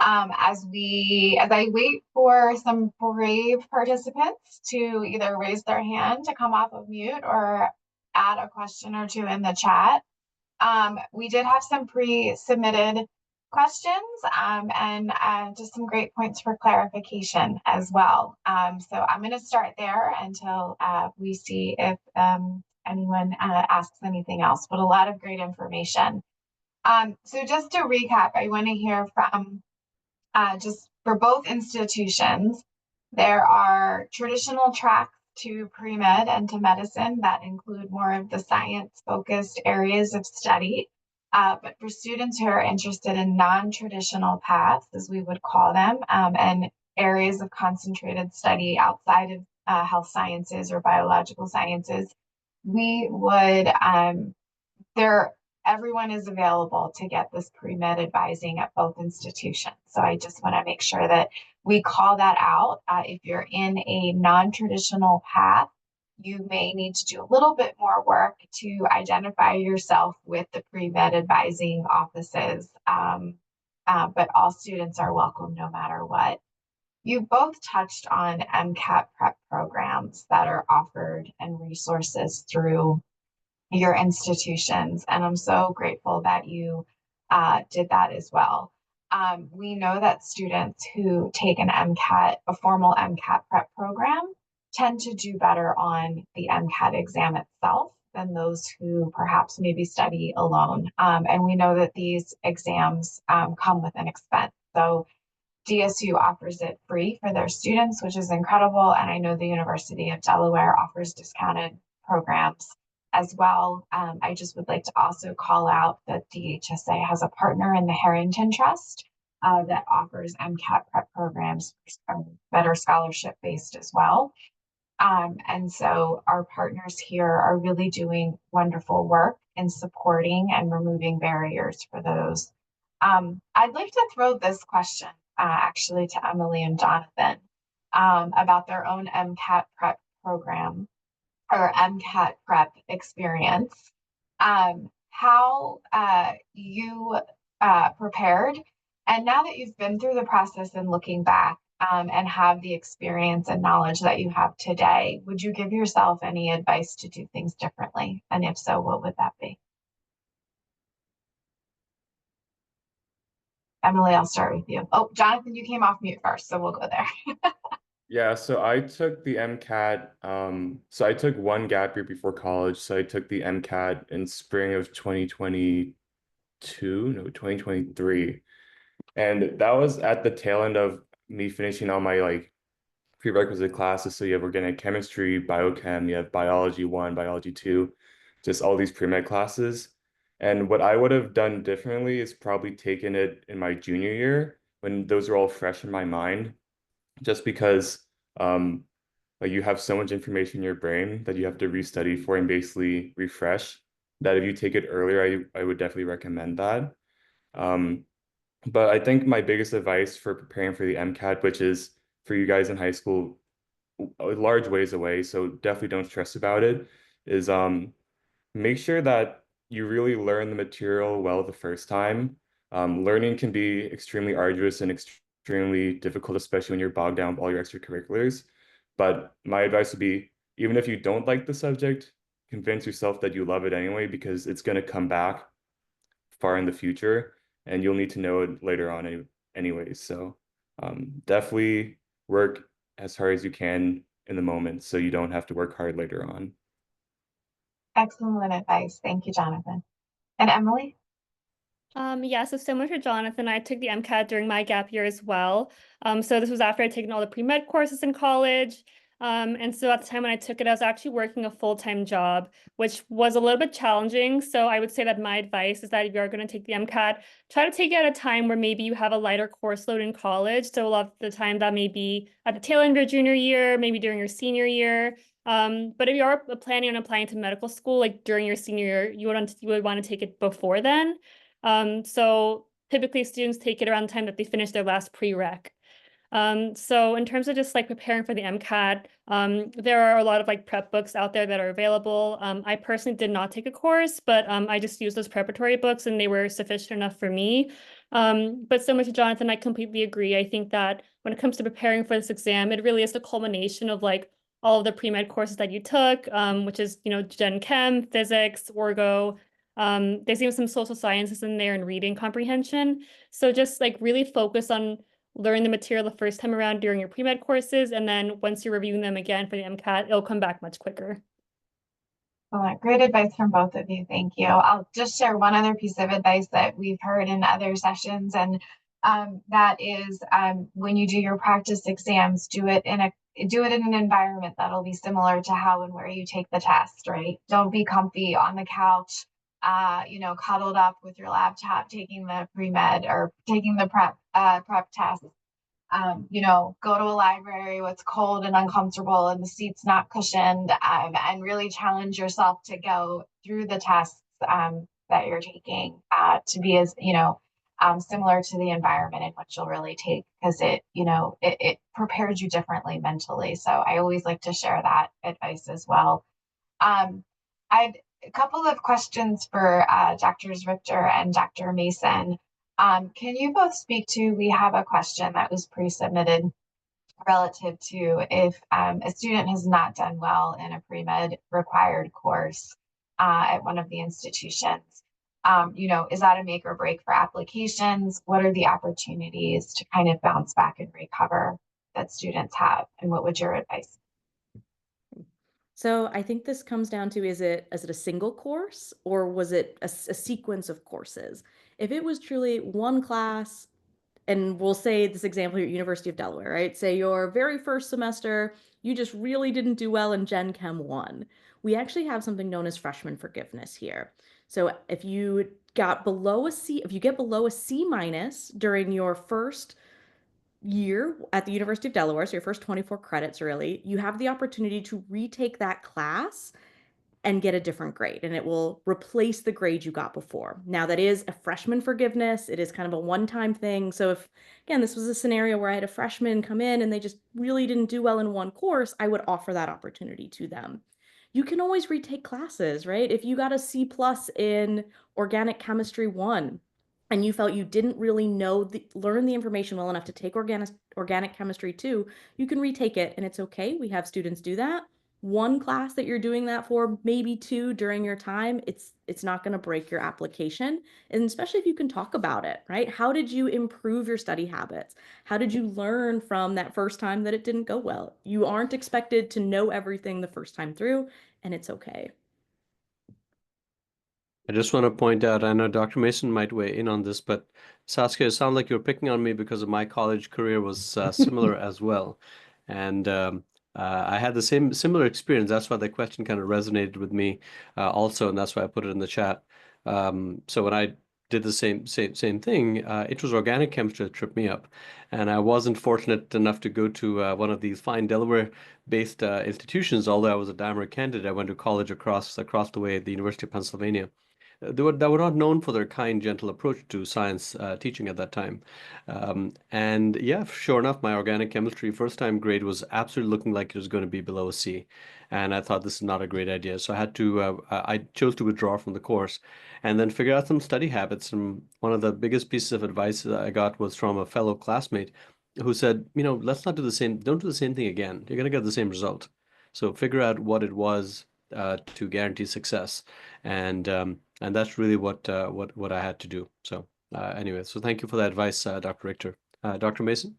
As I wait for some brave participants to either raise their hand to come off of mute or add a question or two in the chat. We did have some pre-submitted questions and just some great points for clarification as well. So I'm going to start there until we see if anyone asks anything else, but a lot of great information. So just to recap, I want to hear from just for both institutions, there are traditional tracks to pre-med and to medicine that include more of the science-focused areas of study. But for students who are interested in non-traditional paths, as we would call them, and areas of concentrated study outside of health sciences or biological sciences, we would everyone is available to get this pre-med advising at both institutions. So I just want to make sure that we call that out. If you're in a non-traditional path, you may need to do a little bit more work to identify yourself with the pre-med advising offices, but all students are welcome no matter what. You both touched on MCAT prep programs that are offered and resources through your institutions. And I'm so grateful that you did that as well. We know that students who take a formal MCAT prep program tend to do better on the MCAT exam itself than those who perhaps maybe study alone. And we know that these exams come with an expense. So DSU offers it free for their students, which is incredible. And I know the University of Delaware offers discounted programs as well. I just would like to also call out that DHSA has a partner in the Harrington Trust that offers MCAT prep programs that are scholarship based as well. And so our partners here are really doing wonderful work in supporting and removing barriers for those. I'd like to throw this question actually to Emily and Jonathan about their own MCAT prep program or MCAT prep experience. How you prepared, and now that you've been through the process and looking back and have the experience and knowledge that you have today, would you give yourself any advice to do things differently? And if so, what would that be? Emily, I'll start with you. Oh, Jonathan, you came off mute first, so we'll go there.
Yeah, so I took the MCAT. So I took one gap year before college. So I took the MCAT in spring of 2023. And that was at the tail end of me finishing all my like prerequisite classes. So you have organic chemistry, biochem, you have biology 1, biology 2, just all these pre-med classes. And what I would have done differently is probably taken it in my junior year when those are all fresh in my mind, just because like you have so much information in your brain that you have to restudy for and basically refresh, that if you take it earlier, I would definitely recommend that. But I think my biggest advice for preparing for the MCAT, which is for you guys in high school, a large ways away, so definitely don't stress about it, is make sure that you really learn the material well the first time. Learning can be extremely arduous and extremely difficult, especially when you're bogged down with all your extracurriculars. But my advice would be, even if you don't like the subject, convince yourself that you love it anyway, because it's going to come back far in the future and you'll need to know it later on anyways. So definitely work as hard as you can in the moment so you don't have to work hard later on.
Excellent advice. Thank you, Jonathan. And Emily?
Yeah, so similar to Jonathan, I took the MCAT during my gap year as well. So this was after I'd taken all the pre-med courses in college. And so at the time when I took it, I was actually working a full-time job, which was a little bit challenging. So I would say that my advice is that if you're going to take the MCAT, try to take it at a time where maybe you have a lighter course load in college. So a lot of the time that may be at the tail end of your junior year, maybe during your senior year. But if you are planning on applying to medical school, like during your senior year, you would want to take it before then. So typically students take it around the time that they finish their last prereq. So in terms of just like preparing for the MCAT, there are a lot of like prep books out there that are available. I personally did not take a course, but I just used those preparatory books and they were sufficient enough for me. But similar to Jonathan, I completely agree. I think that when it comes to preparing for this exam, it really is the culmination of like all of the pre-med courses that you took, which is, Gen Chem, physics, orgo, There's even some social sciences in there and reading comprehension. So just like really focus on learning the material the first time around during your pre-med courses. And then once you're reviewing them again for the MCAT, it'll come back much quicker.
Well, great advice from both of you. Thank you. I'll just share one other piece of advice that we've heard in other sessions, and that is when you do your practice exams, do it in an environment that'll be similar to how and where you take the test, right? Don't be comfy on the couch, cuddled up with your laptop, taking the pre-med or taking the prep test. Go to a library where it's cold and uncomfortable and the seat's not cushioned, and really challenge yourself to go through the tests that you're taking to be as, similar to the environment in which you'll really take, because it prepares you differently mentally. So I always like to share that advice as well. I'd a couple of questions for Drs. Richter and Dr. Mason. Can you both speak to, we have a question that was pre-submitted relative to if a student has not done well in a pre-med required course at one of the institutions, is that a make or break for applications? What are the opportunities to kind of bounce back and recover that students have? And what would your advice?
So I think this comes down to, is it a single course or was it a sequence of courses? If it was truly one class, and we'll say this example here at University of Delaware, right? Say your very first semester, you just really didn't do well in Gen Chem 1. We actually have something known as freshman forgiveness here. So if you get below a C minus during your first year at the University of Delaware, so your first 24 credits really, you have the opportunity to retake that class and get a different grade, and it will replace the grade you got before. Now, that is a freshman forgiveness. It is kind of a one-time thing. So if, again, this was a scenario where I had a freshman come in and they just really didn't do well in one course, I would offer that opportunity to them. You can always retake classes, right? If you got a C+ in Organic Chemistry 1, and you felt you didn't really learn the information well enough to take organic chemistry 2, you can retake it, and it's okay. We have students do that. One class that you're doing that for, maybe 2 during your time, it's not going to break your application. And especially if you can talk about it, right? How did you improve your study habits? How did you learn from that first time that it didn't go well? You aren't expected to know everything the first time through, and it's okay.
I just want to point out, I know Dr. Mason might weigh in on this, but Saskia, it sounds like you're picking on me because of my college career was similar as well. And I had the similar experience. That's why the question kind of resonated with me also, and that's why I put it in the chat. So when I did the same thing, it was organic chemistry that tripped me up. And I wasn't fortunate enough to go to one of these fine Delaware-based institutions, although I was a Dahmer candidate. I went to college across the way at the University of Pennsylvania. They were not known for their kind, gentle approach to science teaching at that time. And yeah, sure enough, my organic chemistry first time grade was absolutely looking like it was going to be below a C. And I thought this is not a great idea. So I chose to withdraw from the course and then figure out some study habits. And one of the biggest pieces of advice that I got was from a fellow classmate who said, let's not don't do the same thing again. You're going to get the same result. So figure out what it was to guarantee success. And that's really what I had to do. So anyway, so thank you for that advice, Dr. Richter. Dr. Mason?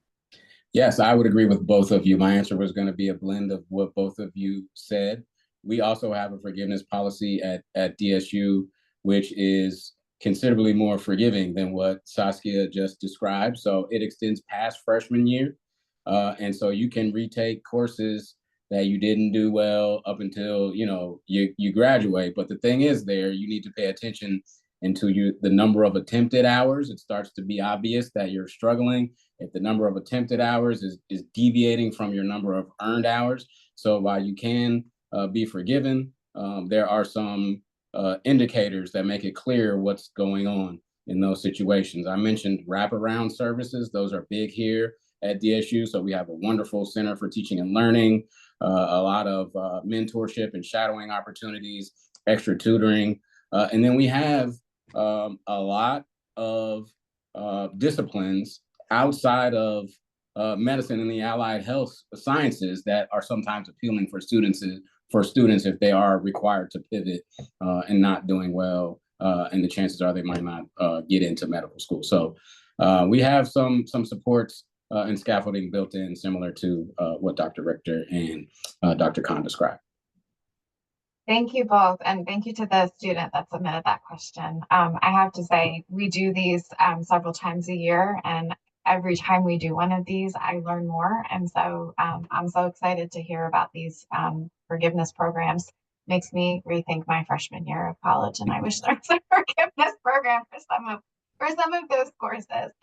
Yes, I would agree with both of you. My answer was going to be a blend of what both of you said. We also have a forgiveness policy at DSU, which is considerably more forgiving than what Saskia just described. So it extends past freshman year. And so you can retake courses that you didn't do well up until you graduate. But the thing is, you need to pay attention into the number of attempted hours. It starts to be obvious that you're struggling if the number of attempted hours is deviating from your number of earned hours. So while you can be forgiven, there are some indicators that make it clear what's going on in those situations. I mentioned wraparound services. Those are big here at DSU. So we have a wonderful Center for Teaching and Learning, a lot of mentorship and shadowing opportunities, extra tutoring. And then we have a lot of disciplines outside of medicine and the allied health sciences that are sometimes appealing for students if they are required to pivot and not doing well and the chances are they might not get into medical school. So we have some supports and scaffolding built in, similar to what Dr. Richter and Dr. Khan described.
Thank you both, and thank you to the student that submitted that question. I have to say, we do these several times a year, and every time we do one of these, I learn more. And so I'm so excited to hear about these forgiveness programs. Makes me rethink my freshman year of college, and I wish there was a forgiveness program for some of those courses.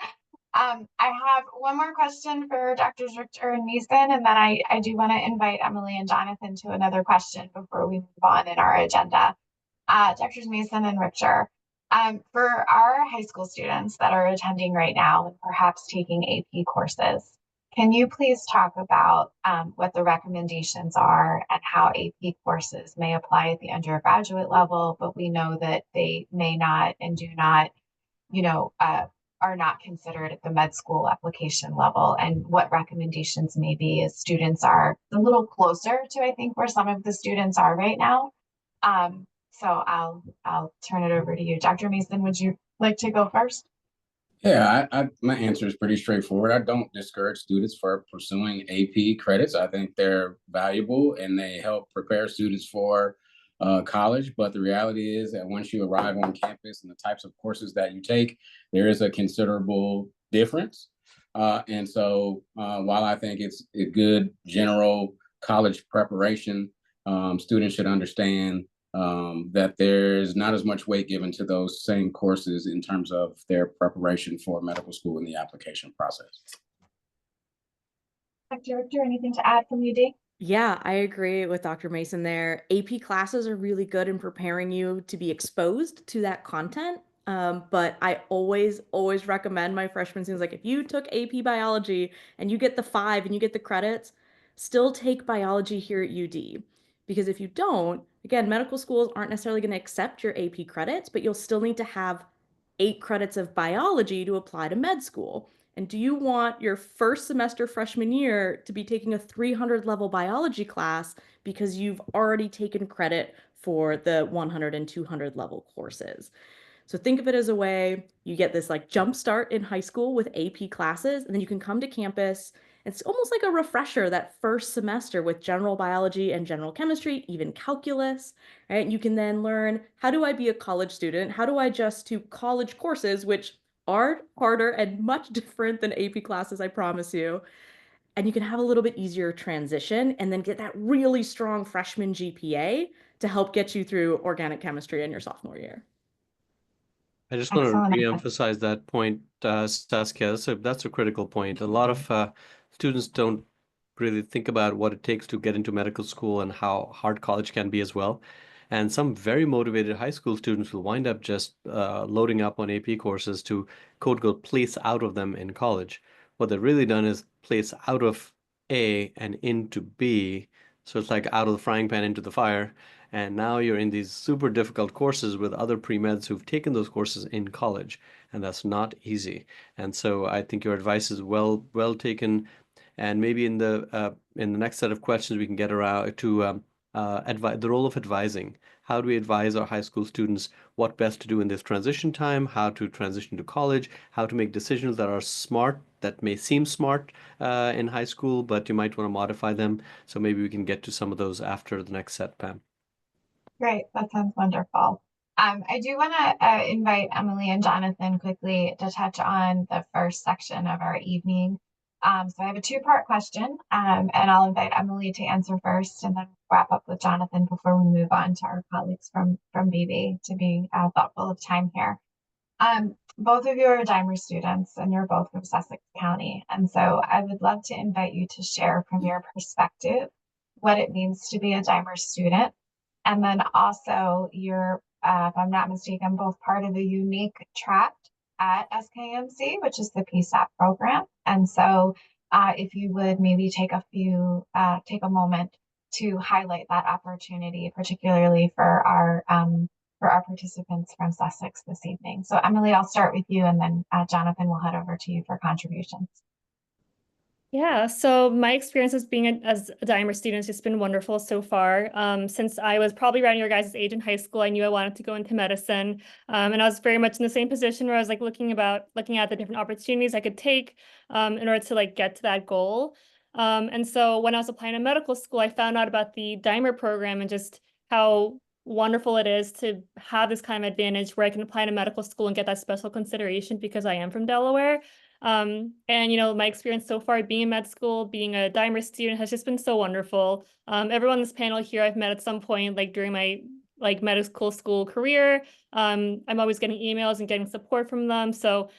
I have one more question for Drs. Richter and Meeson, and then I do want to invite Emily and Jonathan to another question before we move on in our agenda. Drs. Meeson and Richter, for our high school students that are attending right now and perhaps taking AP courses, can you please talk about what the recommendations are and how AP courses may apply at the undergraduate level, but we know that they may not and do not, are not considered at the med school application level, and what recommendations may be as students are a little closer to, I think, where some of the students are right now. So I'll turn it over to you. Dr. Meeson, would you like to go first?
Yeah, my answer is pretty straightforward. I don't discourage students for pursuing AP credits. I think they're valuable and they help prepare students for college. But the reality is that once you arrive on campus and the types of courses that you take, there is a considerable difference. And so while I think it's a good general college preparation, students should understand that there's not as much weight given to those same courses in terms of their preparation for medical school and the application process.
Dr. Richter, anything to add from you, Dee?
Yeah, I agree with Dr. Mason there. AP classes are really good in preparing you to be exposed to that content. But I always recommend my freshman students, like if you took AP biology and you get the 5 and you get the credits, still take biology here at UD. Because if you don't, again, medical schools aren't necessarily going to accept your AP credits, but you'll still need to have 8 credits of biology to apply to med school. And do you want your first semester freshman year to be taking a 300 level biology class because you've already taken credit for the 100 and 200 level courses? So think of it as a way you get this like jump start in high school with AP classes, and then you can come to campus. It's almost like a refresher that first semester with general biology and general chemistry, even calculus, right? You can then learn, how do I be a college student? How do I adjust to college courses, which are harder and much different than AP classes, I promise you. And you can have a little bit easier transition and then get that really strong freshman GPA to help get you through organic chemistry in your sophomore year.
I just want to
Excellent.
re-emphasize that point, Saskia. So that's a critical point. A lot of students don't really think about what it takes to get into medical school and how hard college can be as well. And some very motivated high school students will wind up just loading up on AP courses to quote unquote place out of them in college. What they've really done is place out of A and into B. So it's like out of the frying pan into the fire. And now you're in these super difficult courses with other pre-meds who've taken those courses in college, and that's not easy. And so I think your advice is well taken. And maybe in the next set of questions we can get around to the role of advising. How do we advise our high school students what best to do in this transition time, how to transition to college, how to make decisions that are smart, that may seem smart in high school, but you might want to modify them. So maybe we can get to some of those after the next set, Pam.
Great, that sounds wonderful. I do want to invite Emily and Jonathan quickly to touch on the first section of our evening. So I have a two-part question, and I'll invite Emily to answer first, and then wrap up with Jonathan before we move on to our colleagues from BB to be thoughtful of time here. Both of you are Dimer students, and you're both from Sussex County, and so I would love to invite you to share from your perspective what it means to be a Dimer student. And then also you're, if I'm not mistaken, both part of a unique track at SKMC, which is the PSAP program. And so if you would maybe take a moment to highlight that opportunity, particularly for our participants from Sussex this evening. So Emily, I'll start with you, and then Jonathan will head over to you for contributions.
Yeah, so my experience as as a Dimer student has just been wonderful so far. Since I was probably around your guys' age in high school, I knew I wanted to go into medicine. And I was very much in the same position where I was like looking at the different opportunities I could take in order to like get to that goal. And so when I was applying to medical school, I found out about the Dimer program and just how wonderful it is to have this kind of advantage where I can apply to medical school and get that special consideration because I am from Delaware. And you know, my experience so far being in med school, being a Dimer student has just been so wonderful. Everyone on this panel here I've met at some point, like during my like medical school career. I'm always getting emails and getting support from them. So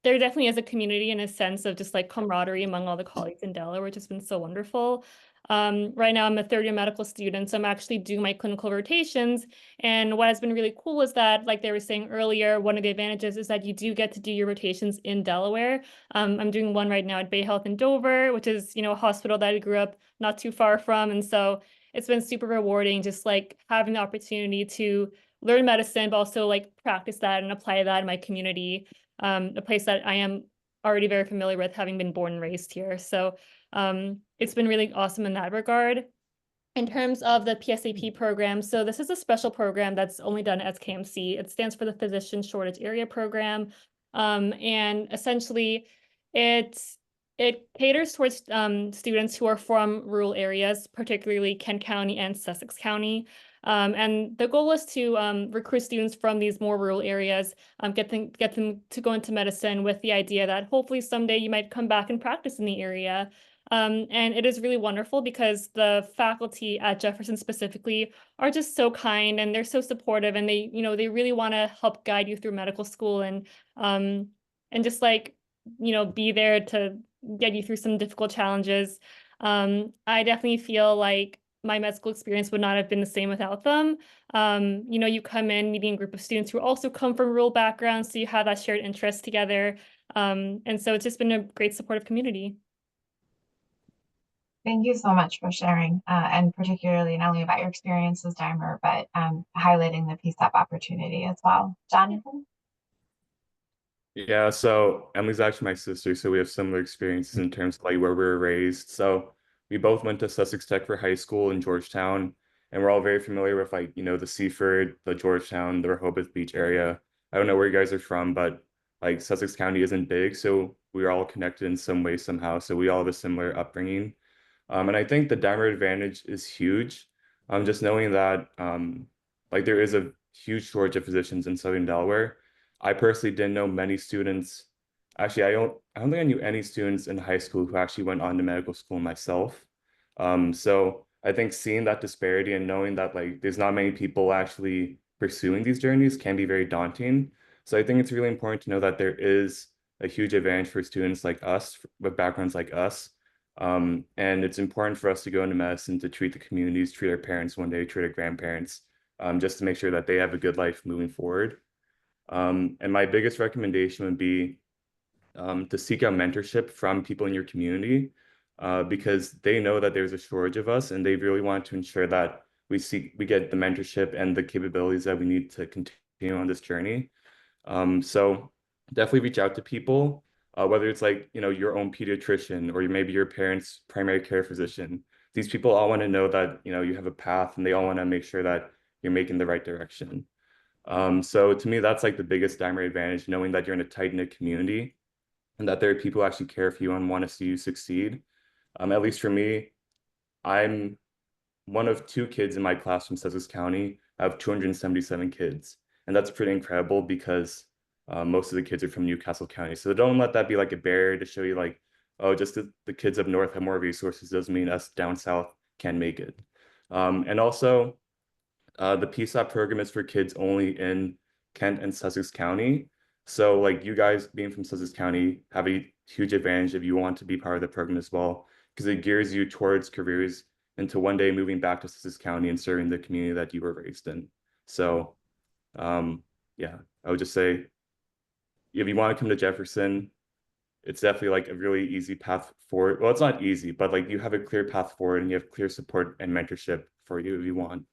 there definitely is a community and a sense of just like camaraderie among all the colleagues in Delaware, which has been so wonderful. Right now I'm a third year medical student, so I'm actually doing my clinical rotations. And what has been really cool is that, like they were saying earlier, one of the advantages is that you do get to do your rotations in Delaware. I'm doing one right now at Bay Health in Dover, which is, you know, a hospital that I grew up not too far from. And so it's been super rewarding, just like having the opportunity to learn medicine, but also like practice that and apply that in my community, a place that I am already very familiar with, having been born and raised here. So it's been really awesome in that regard. In terms of the PSAP program, so this is a special program that's only done at KMC. It stands for the Physician Shortage Area Program. And essentially it caters towards students who are from rural areas, particularly Kent County and Sussex County. And the goal is to recruit students from these more rural areas, get them to go into medicine with the idea that hopefully someday you might come back and practice in the area. And it is really wonderful because the faculty at Jefferson specifically are just so kind and they're so supportive, and they, you know, they really want to help guide you through medical school and just like, you know, be there to get you through some difficult challenges. I definitely feel like my med school experience would not have been the same without them. You know, you come in meeting a group of students who also come from rural backgrounds, so you have that shared interest together. And so it's just been a great supportive community.
Thank you so much for sharing, and particularly not only about your experience as Dimer, but highlighting the PSAP opportunity as well. Jonathan?
Yeah, so Emily's actually my sister, so we have similar experiences in terms of like where we were raised. So we both went to Sussex Tech for high school in Georgetown, and we're all very familiar with like, you know, the Seaford, the Georgetown, the Rehoboth Beach area. I don't know where you guys are from, but like Sussex County isn't big, so we are all connected in some way somehow. So we all have a similar upbringing. And I think the Dimer advantage is huge. Just knowing that like there is a huge shortage of physicians in Southern Delaware. I personally didn't know many students. Actually, I don't think I knew any students in high school who actually went on to medical school myself. So I think seeing that disparity and knowing that like there's not many people actually pursuing these journeys can be very daunting. So I think it's really important to know that there is a huge advantage for students like us with backgrounds like us. And it's important for us to go into medicine to treat the communities, treat our parents one day, treat our grandparents, just to make sure that they have a good life moving forward. And my biggest recommendation would be to seek out mentorship from people in your community, because they know that there's a shortage of us and they really want to ensure that we get the mentorship and the capabilities that we need to continue on this journey. So definitely reach out to people, whether it's like, you know, your own pediatrician or maybe your parents' primary care physician. These people all want to know that, you know, you have a path and they all want to make sure that you're making the right direction. So to me, that's like the biggest Dimer advantage, knowing that you're in a tight-knit community and that there are people who actually care for you and want to see you succeed. At least for me, I'm one of two kids in my class from Sussex County. I have 277 kids. And that's pretty incredible because most of the kids are from Newcastle County. So don't let that be like a barrier to show you like, oh, just the kids up north have more resources doesn't mean us down south can make it. And also, the PSAP program is for kids only in Kent and Sussex County. So like you guys being from Sussex County have a huge advantage if you want to be part of the program as well, because it gears you towards careers into one day moving back to Sussex County and serving the community that you were raised in. So yeah, I would just say if you want to come to Jefferson, it's definitely like a really easy path forward. Well, it's not easy, but like you have a clear path forward and you have clear support and mentorship for you if you want.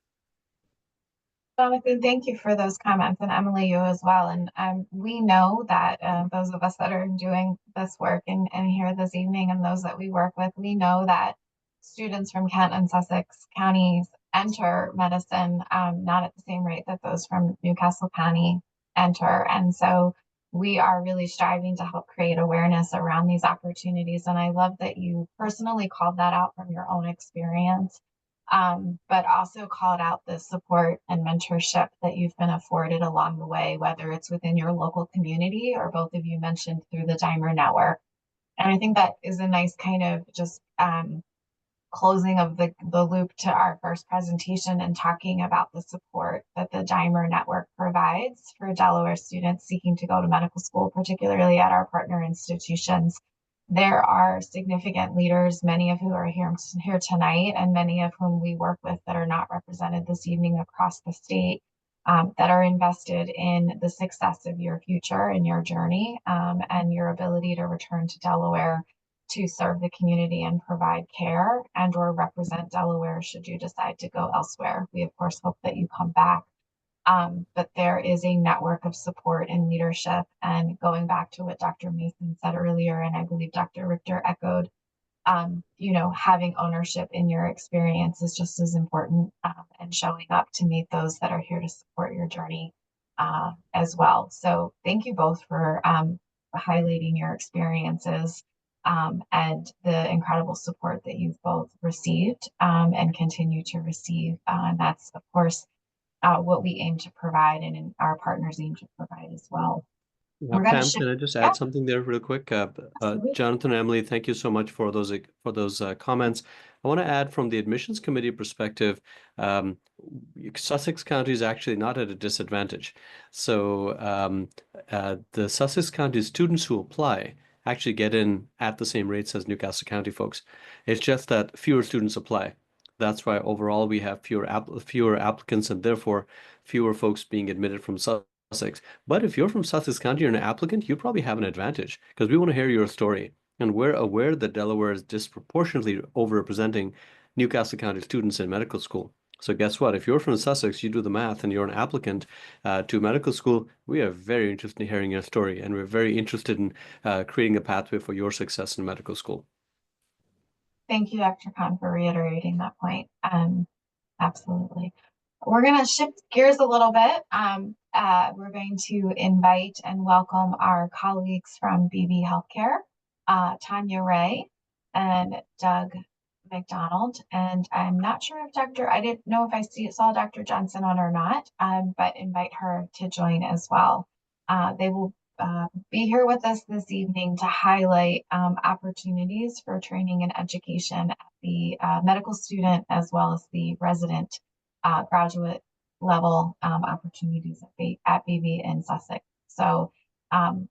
Jonathan, thank you for those comments, and Emily, you as well. And we know that those of us that are doing this work and here this evening, and those that we work with, we know that students from Kent and Sussex counties enter medicine not at the same rate that those from Newcastle County enter. And so we are really striving to help create awareness around these opportunities. And I love that you personally called that out from your own experience. But also called out the support and mentorship that you've been afforded along the way, whether it's within your local community or both of you mentioned through the Dimer Network. And I think that is a nice kind of just closing of the loop to our first presentation and talking about the support that the Dimer Network provides for Delaware students seeking to go to medical school, particularly at our partner institutions. There are significant leaders, many of who are here tonight, and many of whom we work with that are not represented this evening across the state, that are invested in the success of your future and your journey, and your ability to return to Delaware to serve the community and provide care and or represent Delaware should you decide to go elsewhere. We of course hope that you come back. But there is a network of support and leadership. And going back to what Dr. Mason said earlier, and I believe Dr. Richter echoed, having ownership in your experience is just as important, and showing up to meet those that are here to support your journey as well. So thank you both for highlighting your experiences and the incredible support that you've both received and continue to receive. And that's, of course, what we aim to provide and our partners aim to provide as well.
Pam, can I just add something there real quick? Jonathan and Emily, thank you so much for those comments. I want to add from the admissions committee perspective, Sussex County is actually not at a disadvantage. So the Sussex County students who apply actually get in at the same rates as Newcastle County folks. It's just that fewer students apply. That's why overall we have fewer applicants and therefore fewer folks being admitted from Sussex. But if you're from Sussex County, you're an applicant, you probably have an advantage because we want to hear your story. And we're aware that Delaware is disproportionately overrepresenting Newcastle County students in medical school. So guess what? If you're from Sussex, you do the math and you're an applicant to medical school, we are very interested in hearing your story. And we're very interested in creating a pathway for your success in medical school.
Thank you, Dr. Khan, for reiterating that point. Absolutely. We're going to shift gears a little bit. We're going to invite and welcome our colleagues from BB Healthcare, Tanya Ray and Doug McDonald. And I'm not sure if I didn't know if I saw Dr. Johnson on or not, but invite her to join as well. They will be here with us this evening to highlight opportunities for training and education at the medical student as well as the resident graduate level opportunities at BB in Sussex. So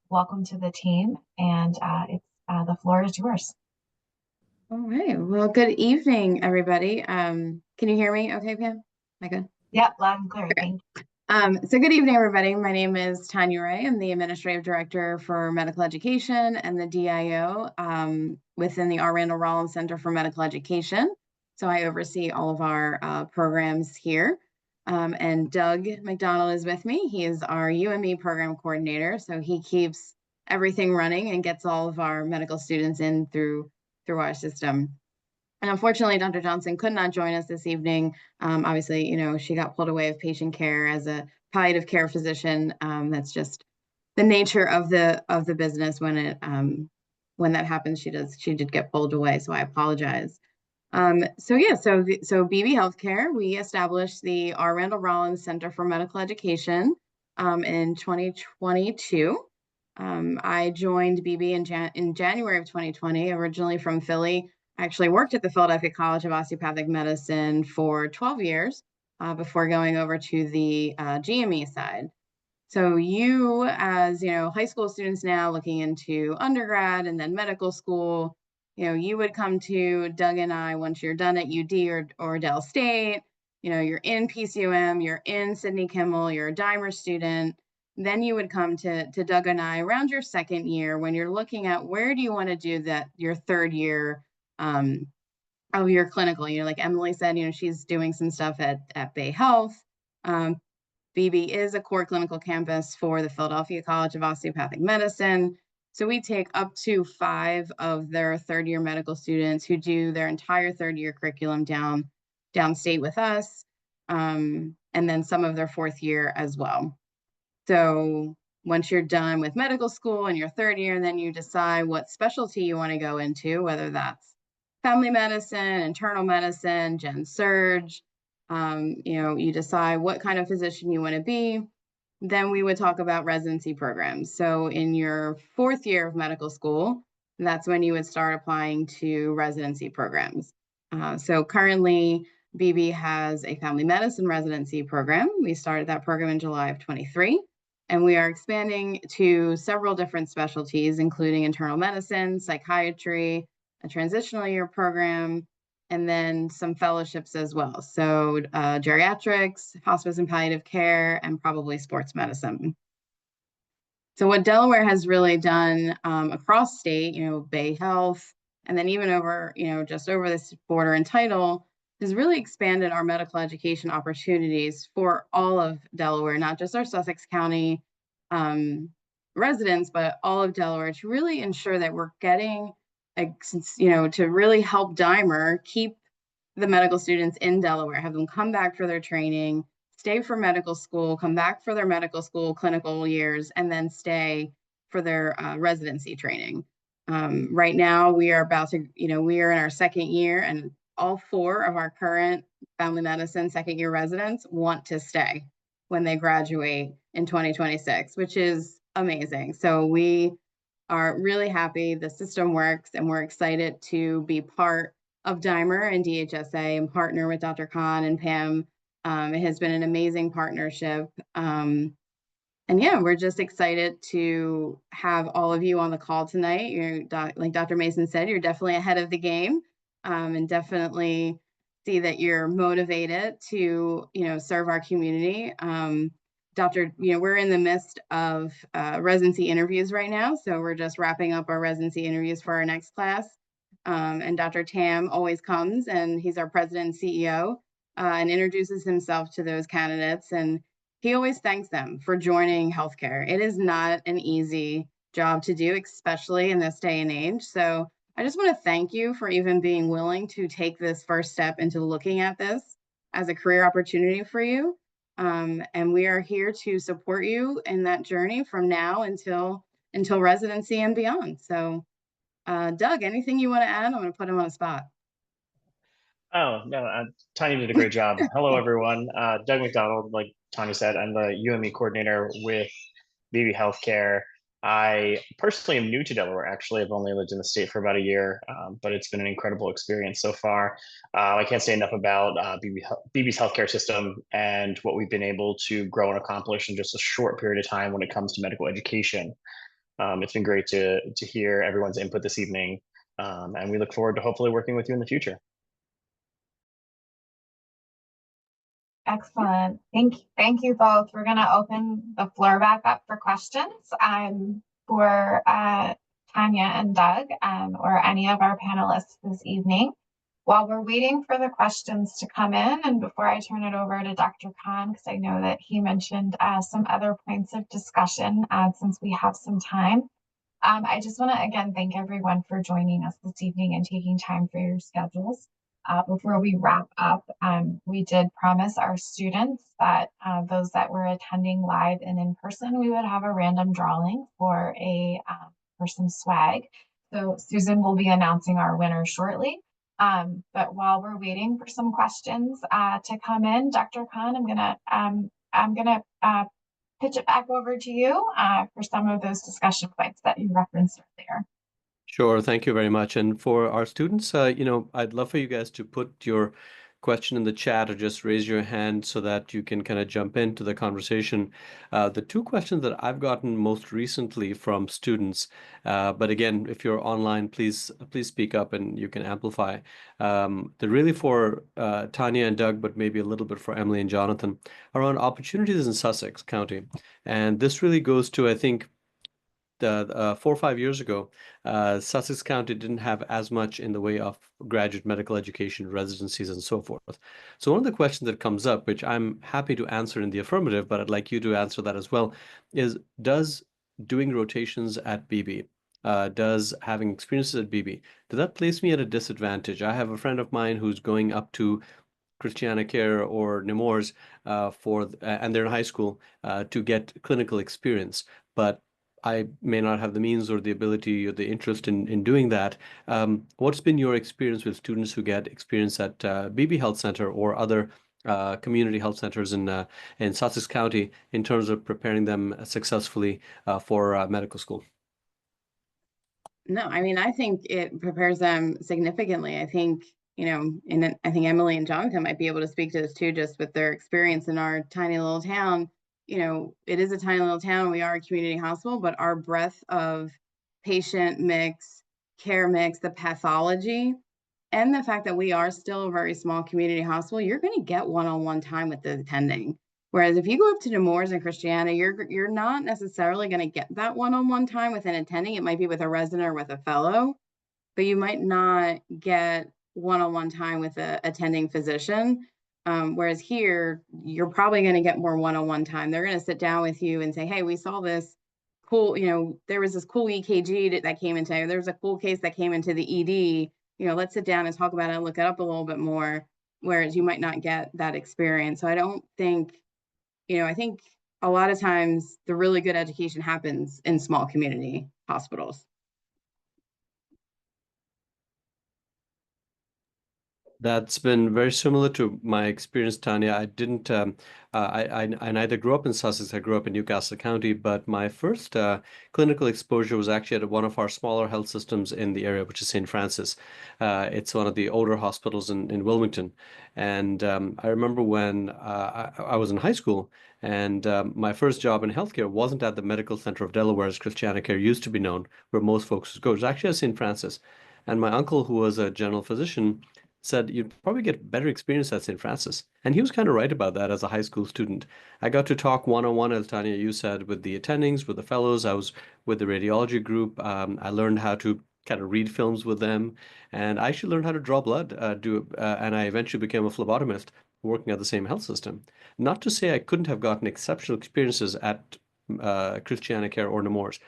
welcome to the team, and the floor is yours.
All right. Well, good evening, everybody. Can you hear me okay, Pam? Am I good?
Yep, loud and clear.
Okay.
Thank you.
So good evening, everybody. My name is Tanya Ray. I'm the Administrative Director for Medical Education and the DIO within the R. Randall Rollins Center for Medical Education. So I oversee all of our programs here. And Doug McDonald is with me. He is our UME program coordinator. So he keeps everything running and gets all of our medical students in through our system. And unfortunately, Dr. Johnson could not join us this evening. Obviously, she got pulled away of patient care as a palliative care physician. That's just the nature of the business when that happens. She did get pulled away, so I apologize. So BB Healthcare, we established the R. Randall Rollins Center for Medical Education in 2022. I joined BB in January of 2020, originally from Philly. I actually worked at the Philadelphia College of Osteopathic Medicine for 12 years before going over to the GME side. So you, as high school students now looking into undergrad and then medical school, you would come to Doug and I once you're done at UD or Dell State. You're in PCOM, you're in Sidney Kimmel, you're a Dimer student. Then you would come to Doug and I around your second year when you're looking at where do you want to do your third year of your clinical. Like Emily said, she's doing some stuff at Bay Health. BB is a core clinical campus for the Philadelphia College of Osteopathic Medicine. So we take up to 5 of their third-year medical students who do their entire third-year curriculum downstate with us, and then some of their fourth year as well. So once you're done with medical school in your third year, then you decide what specialty you want to go into, whether that's family medicine, internal medicine, gen surge. You decide what kind of physician you want to be. Then we would talk about residency programs. So in your fourth year of medical school, that's when you would start applying to residency programs. So currently, BB has a family medicine residency program. We started that program in July of 23, and we are expanding to several different specialties, including internal medicine, psychiatry, a transitional year program, and then some fellowships as well. So geriatrics, hospice and palliative care, and probably sports medicine. So what Delaware has really done across state, Bay Health, and then even over, just over this border and title, has really expanded our medical education opportunities for all of Delaware, not just our Sussex County residents, but all of Delaware, to really ensure that we're getting to really help Dimer keep the medical students in Delaware, have them come back for their training, stay for medical school, come back for their medical school clinical years, and then stay for their residency training. Right now, we are we are in our second year, and all 4 of our current family medicine second year residents want to stay when they graduate in 2026, which is amazing. So we are really happy the system works, and we're excited to be part of Dimer and DHSA and partner with Dr. Khan and Pam. It has been an amazing partnership. And yeah, we're just excited to have all of you on the call tonight. Like Dr. Mason said, you're definitely ahead of the game, and definitely see that you're motivated to, serve our community. We're in the midst of residency interviews right now. So we're just wrapping up our residency interviews for our next class. And Dr. Tam always comes, and he's our president and CEO, and introduces himself to those candidates. And he always thanks them for joining healthcare. It is not an easy job to do, especially in this day and age. So I just want to thank you for even being willing to take this first step into looking at this as a career opportunity for you. And we are here to support you in that journey from now until residency and beyond. So Doug, anything you want to add? I'm going to put him on the spot.
Oh, no, Tanya did a great job. Hello, everyone. Doug McDonald, like Tanya said, I'm the UME coordinator with BB Healthcare. I personally am new to Delaware, actually. I've only lived in the state for about a year, but it's been an incredible experience so far. I can't say enough about BB's healthcare system and what we've been able to grow and accomplish in just a short period of time when it comes to medical education. It's been great to hear everyone's input this evening, and we look forward to hopefully working with you in the future.
Excellent. Thank you both. We're going to open the floor back up for questions for Tanya and Doug, or any of our panelists this evening. While we're waiting for the questions to come in, and before I turn it over to Dr. Khan, because I know that he mentioned some other points of discussion since we have some time, I just want to again thank everyone for joining us this evening and taking time for your schedules. Before we wrap up, we did promise our students that those that were attending live and in person, we would have a random drawing for some swag. So Susan will be announcing our winner shortly. But while we're waiting for some questions to come in, Dr. Khan, I'm gonna pitch it back over to you for some of those discussion points that you referenced earlier.
Sure, thank you very much. And for our students, I'd love for you guys to put your question in the chat or just raise your hand so that you can kind of jump into the conversation. The 2 questions that I've gotten most recently from students, but again, if you're online, please speak up and you can amplify. They're really for Tanya and Doug, but maybe a little bit for Emily and Jonathan, around opportunities in Sussex County. And this really goes to, I think, 4 or 5 years ago, Sussex County didn't have as much in the way of graduate medical education, residencies, and so forth. So one of the questions that comes up, which I'm happy to answer in the affirmative, but I'd like you to answer that as well, is does doing rotations at BB, does having experiences at BB, does that place me at a disadvantage? I have a friend of mine who's going up to Christiana Care or Nemours and they're in high school to get clinical experience, but I may not have the means or the ability or the interest in doing that. What's been your experience with students who get experience at BB Health Center or other community health centers in Sussex County in terms of preparing them successfully for medical school?
No, I mean, I think it prepares them significantly. I think, and I think Emily and Jonathan might be able to speak to this too, just with their experience in our tiny little town. It is a tiny little town. We are a community hospital, but our breadth of patient mix, care mix, the pathology, and the fact that we are still a very small community hospital, you're going to get one-on-one time with the attending. Whereas if you go up to Nemours and Christiana, you're not necessarily going to get that one-on-one time with an attending. It might be with a resident or with a fellow, but you might not get one-on-one time with a attending physician. Whereas here, you're probably going to get more one-on-one time. They're going to sit down with you and say, hey, we saw this cool, there was this cool EKG that came into, there was a cool case that came into the ED. Let's sit down and talk about it and look it up a little bit more, whereas you might not get that experience. So I don't think, I think a lot of times the really good education happens in small community hospitals.
That's been very similar to my experience, Tanya. I didn't, I neither grew up in Sussex, I grew up in Newcastle County, but my first clinical exposure was actually at one of our smaller health systems in the area, which is St. Francis. It's one of the older hospitals in Wilmington. And I remember when I was in high school, and my first job in healthcare wasn't at the Medical Center of Delaware, as Christiana Care used to be known, where most folks go. It was actually at St. Francis. And my uncle, who was a general physician, said you'd probably get better experience at St. Francis. And he was kind of right about that as a high school student. I got to talk one-on-one, as Tanya, you said, with the attendings, with the fellows. I was with the radiology group. I learned how to kind of read films with them. And I actually learned how to draw blood, and I eventually became a phlebotomist working at the same health system. Not to say I couldn't have gotten exceptional experiences at Christiana Care or Nemours,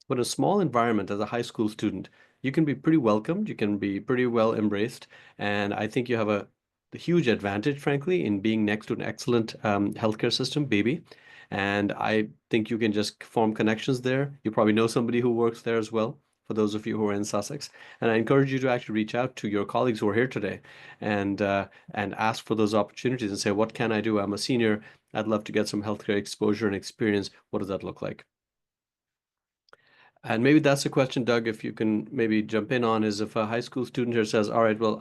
but in a small environment as a high school student, you can be pretty welcomed, you can be pretty well embraced, and I think you have a huge advantage, frankly, in being next to an excellent healthcare system, baby. And I think you can just form connections there. You probably know somebody who works there as well, for those of you who are in Sussex. And I encourage you to actually reach out to your colleagues who are here today and ask for those opportunities and say, what can I do? I'm a senior. I'd love to get some healthcare exposure and experience. What does that look like? And maybe that's a question, Doug, if you can maybe jump in on, is if a high school student here says, all right, well,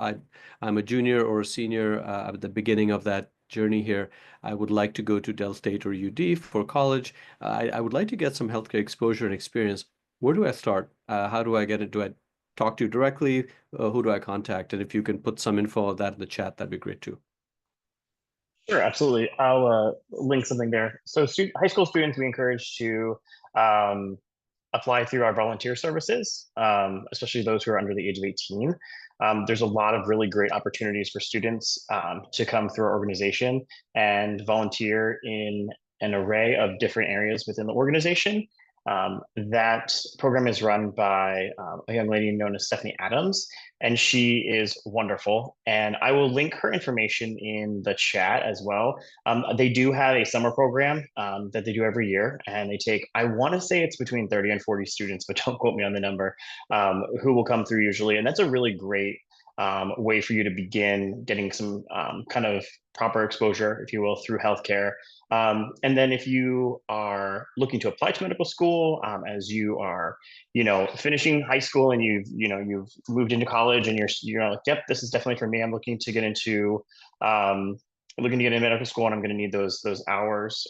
I'm a junior or a senior at the beginning of that journey here. I would like to go to Del State or UD for college. I would like to get some healthcare exposure and experience. Where do I start? How do I get it? Do I talk to you directly? Who do I contact? And if you can put some info of that in the chat, that'd be great too.
Sure, absolutely. I'll link something there. So high school students, we encourage to apply through our volunteer services, especially those who are under the age of 18. There's a lot of really great opportunities for students to come through our organization and volunteer in an array of different areas within the organization. That program is run by a young lady known as Stephanie Adams, and she is wonderful. And I will link her information in the chat as well. They do have a summer program that they do every year, and they take, I want to say it's between 30 and 40 students, but don't quote me on the number, who will come through usually. And that's a really great way for you to begin getting some kind of proper exposure, if you will, through healthcare. And then if you are looking to apply to medical school, as you are, finishing high school and you've moved into college and you're like, yep, this is definitely for me. I'm looking to get into medical school and I'm going to need those hours.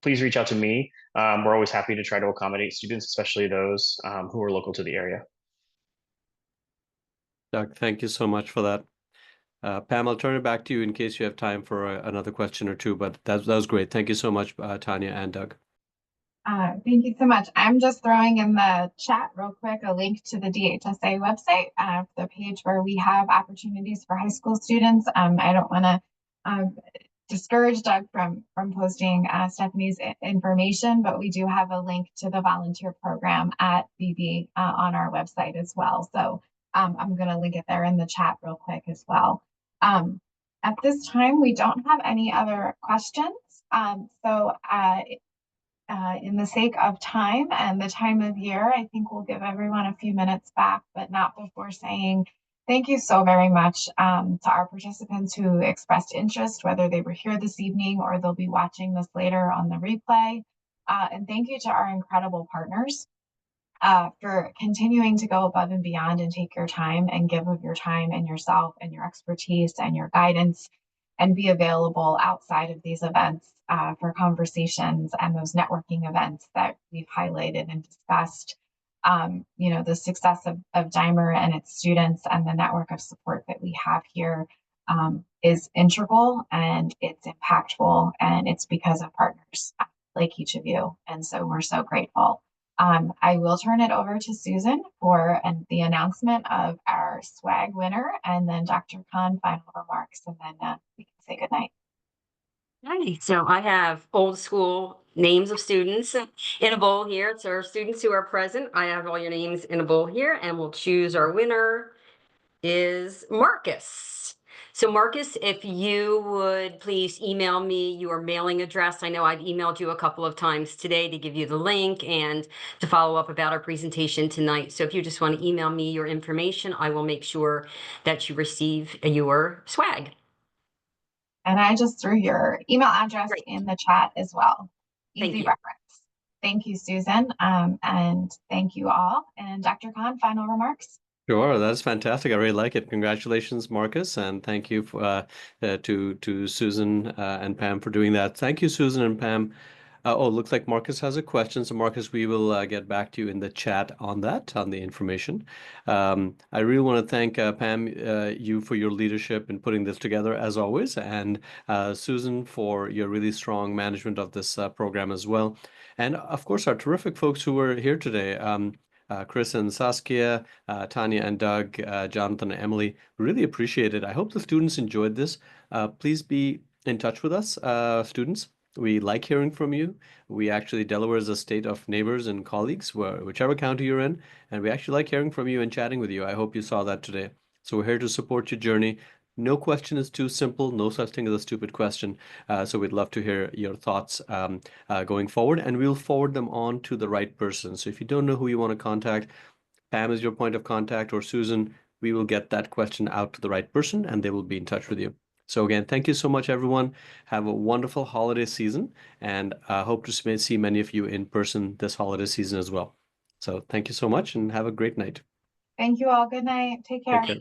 Please reach out to me. We're always happy to try to accommodate students, especially those who are local to the area.
Doug, thank you so much for that. Pam, I'll turn it back to you in case you have time for another question or two, but that was great. Thank you so much, Tanya and Doug.
Thank you so much. I'm just throwing in the chat real quick a link to the DHSA website, the page where we have opportunities for high school students. I don't want to discourage Doug from posting Stephanie's information, but we do have a link to the volunteer program at BB on our website as well. So I'm going to link it there in the chat real quick as well. At this time, we don't have any other questions. In the sake of time and the time of year, I think we'll give everyone a few minutes back, but not before saying thank you so very much to our participants who expressed interest, whether they were here this evening or they'll be watching this later on the replay. And thank you to our incredible partners for continuing to go above and beyond and take your time and give of your time and yourself and your expertise and your guidance and be available outside of these events for conversations and those networking events that we've highlighted and discussed. The success of Dimer and its students and the network of support that we have here is integral and it's impactful, and it's because of partners like each of you. And so we're so grateful. I will turn it over to Susan for the announcement of our swag winner, and then Dr. Khan final remarks, and then we can say goodnight.
Hi, so I have old school names of students in a bowl here. So our students who are present, I have all your names in a bowl here, and we'll choose our winner is Marcus. So Marcus, if you would please email me your mailing address. I know I've emailed you a couple of times today to give you the link and to follow up about our presentation tonight. So if you just want to email me your information, I will make sure that you receive your swag.
And I just threw your email address
Great.
in the chat as well.
Thank
Easy
you.
reference. Thank you, Susan. And thank you all. And Dr. Khan, final remarks.
Sure, that's fantastic. I really like it. Congratulations, Marcus, and thank you for, to Susan and Pam for doing that. Thank you, Susan and Pam. Looks like Marcus has a question. So Marcus, we will get back to you in the chat on that, on the information. I really want to thank Pam, you for your leadership in putting this together as always, and Susan for your really strong management of this program as well. And of course, our terrific folks who were here today. Chris and Saskia, Tanya and Doug, Jonathan and Emily, really appreciate it. I hope the students enjoyed this. Please be in touch with us, students. We like hearing from you. Delaware is a state of neighbors and colleagues, whichever county you're in, and we actually like hearing from you and chatting with you. I hope you saw that today. So we're here to support your journey. No question is too simple. No such thing as a stupid question. So we'd love to hear your thoughts going forward, and we'll forward them on to the right person. So if you don't know who you want to contact, Pam is your point of contact, or Susan, we will get that question out to the right person and they will be in touch with you. So again, thank you so much, everyone. Have a wonderful holiday season, and hope to see many of you in person this holiday season as well. So thank you so much and have a great night.
Thank you all. Good night. Take care.
Take care.